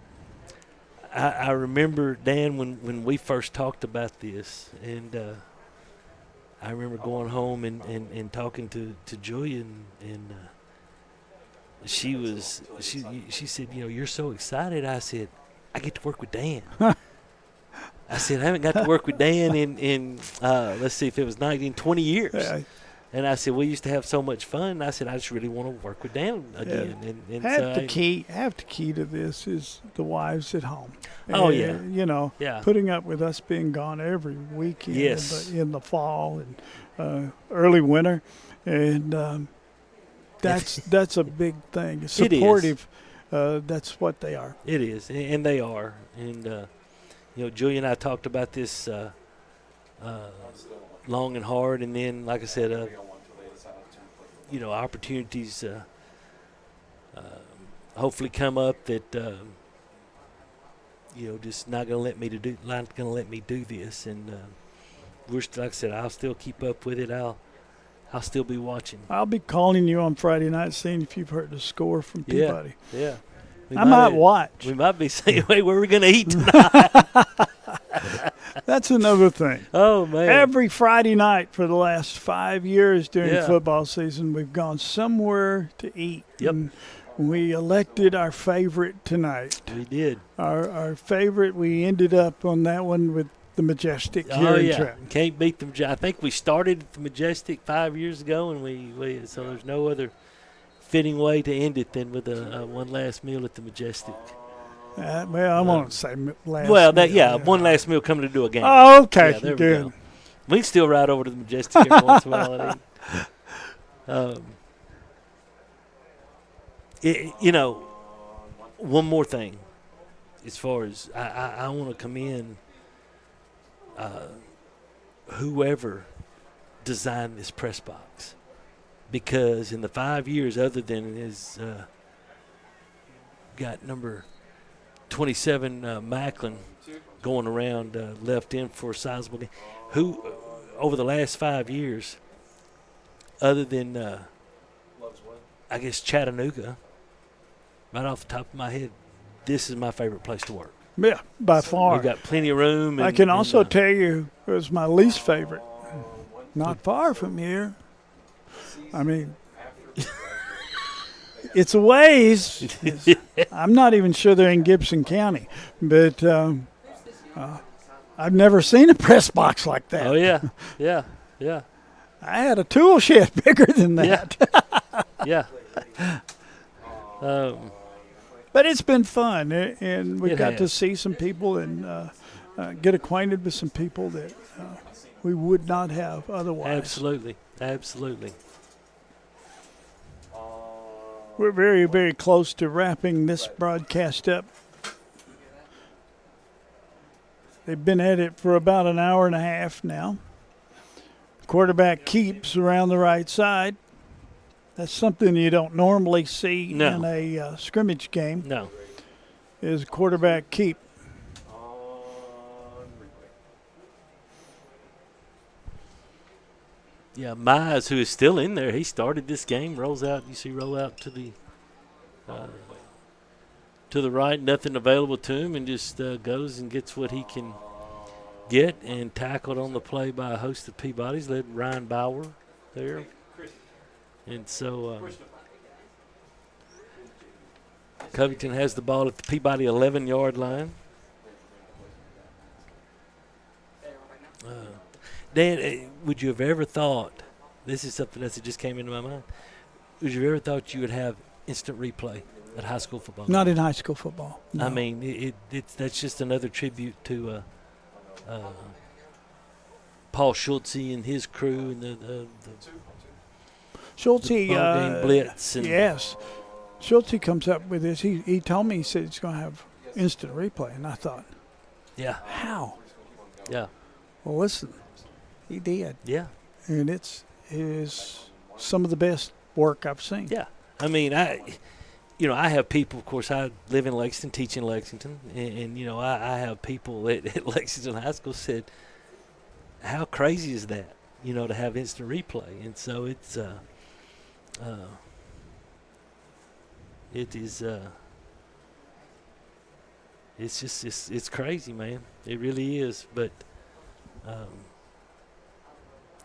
I remember, Dan, when we first talked about this, and I remember going home and talking to Julia, and she said, you're so excited. I said, I get to work with Dan. I said, I haven't got to work with Dan in let's see if it was 20 years. Yeah. And I said, we used to have so much fun. And I said, I just really want to work with Dan again. Yeah. The key to this is the wives at home. Oh, yeah. Putting up with us being gone every weekend in the fall and early winter. And that's a big thing. Supportive, that's what they are. It is, and they are. And, Julia and I talked about this long and hard, and then, like I said, opportunities hopefully come up that just not going to let me do this, and we're still, like I said, I'll still keep up with it. I'll still be watching. I'll be calling you on Friday night, seeing if you've heard the score from Peabody. Yeah. I might watch. We might be saying, wait, where are we going to eat tonight? That's another thing. Oh, man. Every Friday night for the last 5 years during football season, we've gone somewhere to eat. Yep. And we elected our favorite tonight. We did. Our favorite, we ended up on that one with the Majestic here in Trenton. Can't beat the. I think we started at the Majestic 5 years ago, and so there's no other fitting way to end it than with one last meal at the Majestic. I won't say last. Well, meal. One last meal coming to do a game. Oh, okay, yeah, there good. We can still ride over to the Majestic every once in a while and eat. One more thing, as far as I want to commend whoever designed this press box, because in the 5 years, other than his got number 27 Macklin going around left in for a sizable game, who over the last 5 years, other than I guess Chattanooga, right off the top of my head, this is my favorite place to work. Yeah, by far. We've got plenty of room. I can also tell you it was my least favorite. Not far from here. I mean, it's a ways. I'm not even sure they're in Gibson County, but I've never seen a press box like that. Oh, yeah. I had a tool shed bigger than that. Yeah. But it's been fun, and we got to see some people and get acquainted with some people that we would not have otherwise. Absolutely. Absolutely. We're very, very close to wrapping this broadcast up. They've been at it for about an hour and a half now. Quarterback keeps around the right side. That's something you don't normally see in a scrimmage game. No. Is quarterback keep. Yeah, Mize, who is still in there, he started this game, rolls out. You see, roll out to the right, nothing available to him, and just goes and gets what he can get, and tackled on the play by a host of Peabodys, led Ryan Bauer there. And so Covington has the ball at the Peabody 11-yard line. Dan, would you have ever thought, this is something that just came into my mind, would you have ever thought you would have instant replay at high school football? Not in high school football. No. I mean, that's just another tribute to Paul Schultze and his crew and the Schultze, BallGame Blitz. And yes. Schultze comes up with this. He told me, he said he's going to have instant replay. And I thought, yeah. How? Yeah. Well, listen, he did. Yeah. And it is some of the best work I've seen. Yeah. I mean, I have people, of course, I live in Lexington, teach in Lexington, and I have people at Lexington High School said, how crazy is that, to have instant replay? And so it's it's crazy, man. It really is. But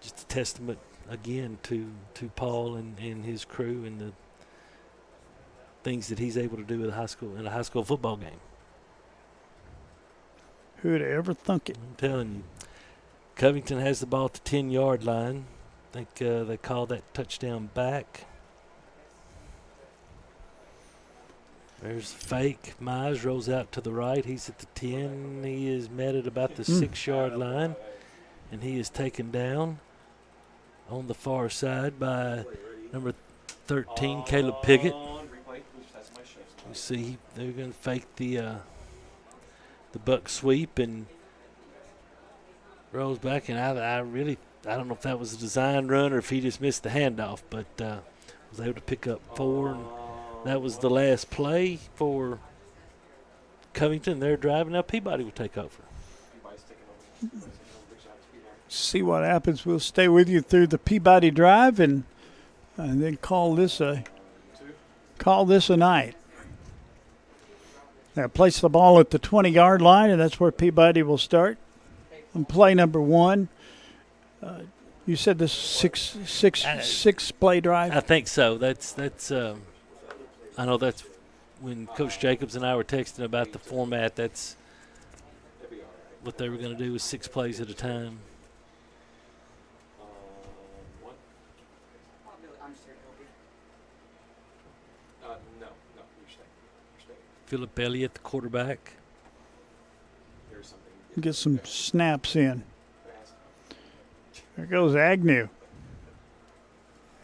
just a testament again to Paul and his crew and the things that he's able to do in a high school football game. Who'd ever thunk it? I'm telling you. Covington has the ball at the 10-yard line. I think they call that touchdown back. There's a fake. Mize rolls out to the right. He's at the 10. He is met at about the 6-yard line, and he is taken down on the far side by number 13, Caleb Piggott. You see, they're going to fake the buck sweep and rolls back. And I don't know if that was a design run or if he just missed the handoff, but was able to pick up 4. And that was the last play for Covington. They're driving. Now Peabody will take over. See what happens. We'll stay with you through the Peabody drive and then call this a night. Now place the ball at the 20-yard line, and that's where Peabody will start. On play number 1, you said this six play drive. I think so. That's. I know that's when Coach Jacobs and I were texting about the format. That's what they were going to do, was 6 plays at a time. Philip Elliott, the quarterback. Get some snaps in. There goes Agnew.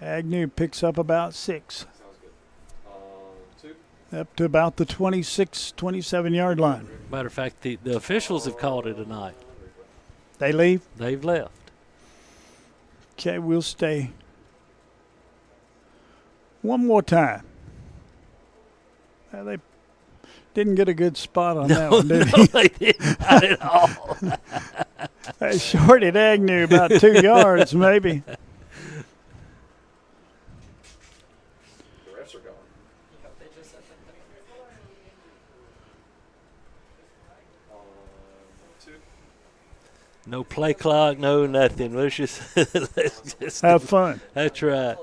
Agnew picks up about 6. Up to about the 26, 27-yard line. Matter of fact, the officials have called it a night. They leave? They've left. Okay, we'll stay. One more time. They didn't get a good spot on that one, did No, they didn't. Not at all. They shorted Agnew about 2 yards, maybe. The refs are gone. No play clock, no nothing. Let's just have fun. That's right. I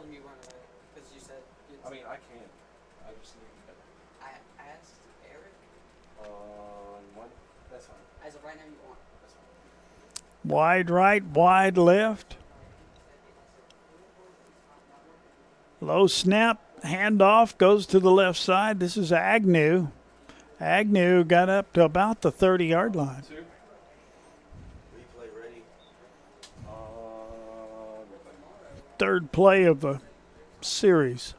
mean, I can't. I just need to. I asked Eric. One. That's fine. As of right now, you want. That's fine. Wide right, wide left. Low snap, handoff, goes to the left side. This is Agnew. Agnew got up to about the 30-yard line. Replay ready. third play of the series.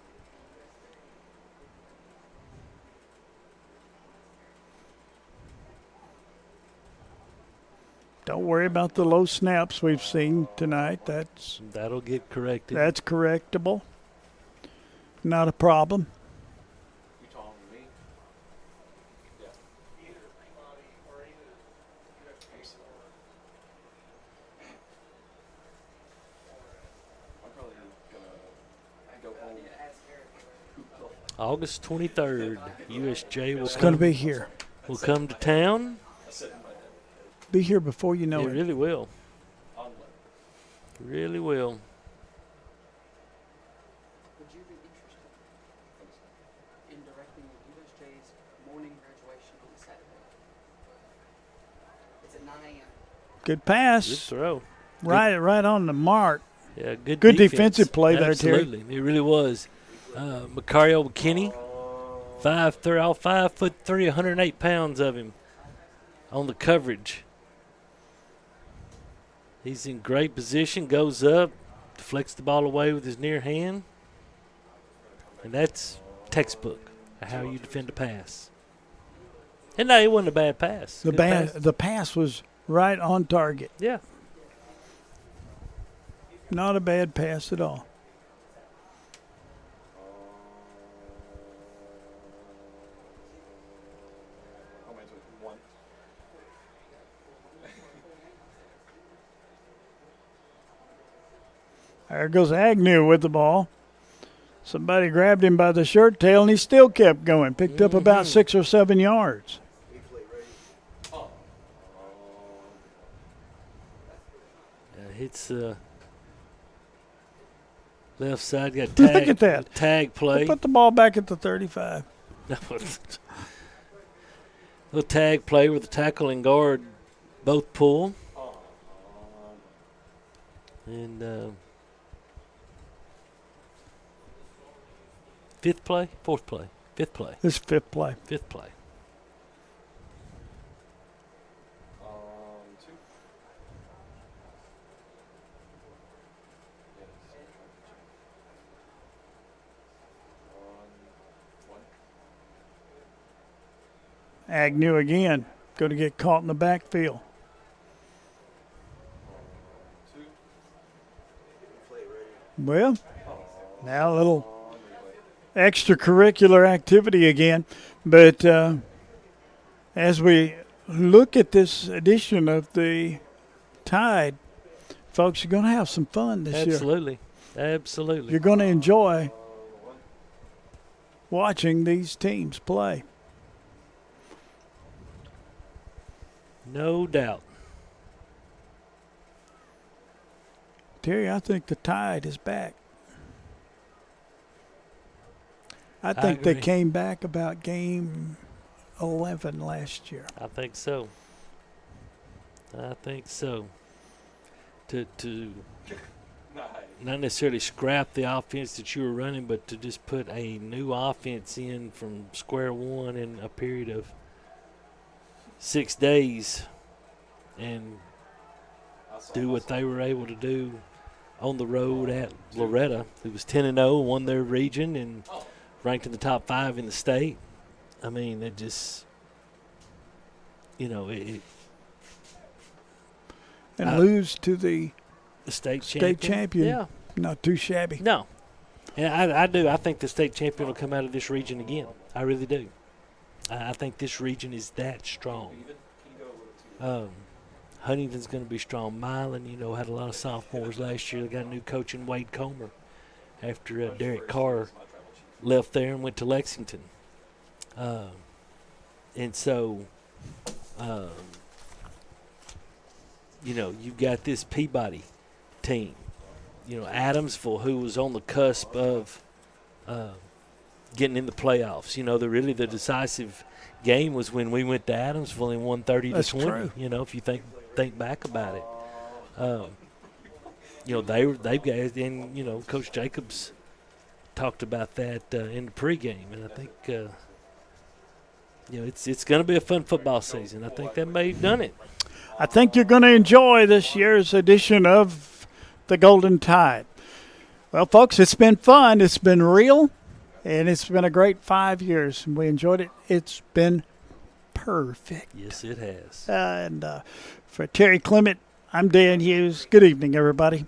Don't worry about the low snaps we've seen tonight. That'll get corrected. That's correctable. Not a problem. August 23rd, USJ will It's going to be here. Will come to town. Be here before you know it. It really will. Really will. Would you be interested in directing the USJ's morning graduation on Saturday? It's at 9 a.m. Good pass. Good throw. Right on the mark. Yeah, good defensive play there, Terry. Absolutely, it really was. Macario McKinney, 5'3", all 5'3", 108 pounds of him on the coverage. He's in great position, goes up, deflects the ball away with his near hand. And that's textbook how you defend a pass. And no, it wasn't a bad pass. The pass was right on target. Yeah. Not a bad pass at all. There goes Agnew with the ball. Somebody grabbed him by the shirt tail, and he still kept going. Picked up about 6 or 7 yards. Hits left side, got tag. Look at that. Tag play. They put the ball back at the 35. Little tag play where the tackle and guard both pull. And fourth play. This is fifth play. Fifth play. Agnew again. Going to get caught in the backfield. Well, now a little extracurricular activity again. But as we look at this edition of the Tide, folks, you're going to have some fun this year. Absolutely. You're going to enjoy watching these teams play. No doubt. Terry, I think the Tide is back. I think they came back about game 11 last year. I think so. To not necessarily scrap the offense that you were running, but to just put a new offense in from square one in a period of 6 days and do what they were able to do on the road at Loretta, who was 10-0, won their region and ranked in the top 5 in the state. I mean, it just, and lose to the state champion. Yeah. Not too shabby. No. And I do. I think the state champion will come out of this region again. I really do. I think this region is that strong. Huntington's going to be strong. Milan, had a lot of sophomores last year. They got a new coach in Wade Comer after Derek Carr left there and went to Lexington. And so, you've got this Peabody team. Adamsville, who was on the cusp of getting in the playoffs. The decisive game was when we went to Adamsville and won 30-20. That's true. If you think back about it. They've got, and Coach Jacobs talked about that in the pregame, and I think it's going to be a fun football season. I think that may have done it. I think you're going to enjoy this year's edition of the Golden Tide. Well, folks, it's been fun. It's been real, and it's been a great 5 years, and we enjoyed it. It's been perfect. Yes, it has. And for Terry Clement, I'm Dan Hughes. Good evening, everybody.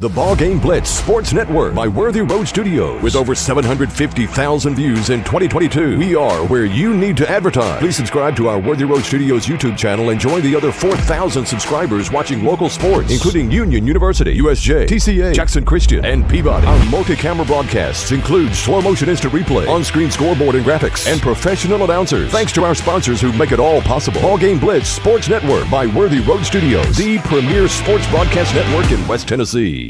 The BallGame Blitz Sports Network by Worthy Road Studios. With over 750,000 views in 2022, we are where you need to advertise. Please subscribe to our Worthy Road Studios YouTube channel and join the other 4,000 subscribers watching local sports, including Union University, USJ, TCA, Jackson Christian, and Peabody. Our multi-camera broadcasts include slow motion instant replay, on-screen scoreboard and graphics, and professional announcers. Thanks to our sponsors who make it all possible. BallGame Blitz Sports Network by Worthy Road Studios, the premier sports broadcast network in West Tennessee.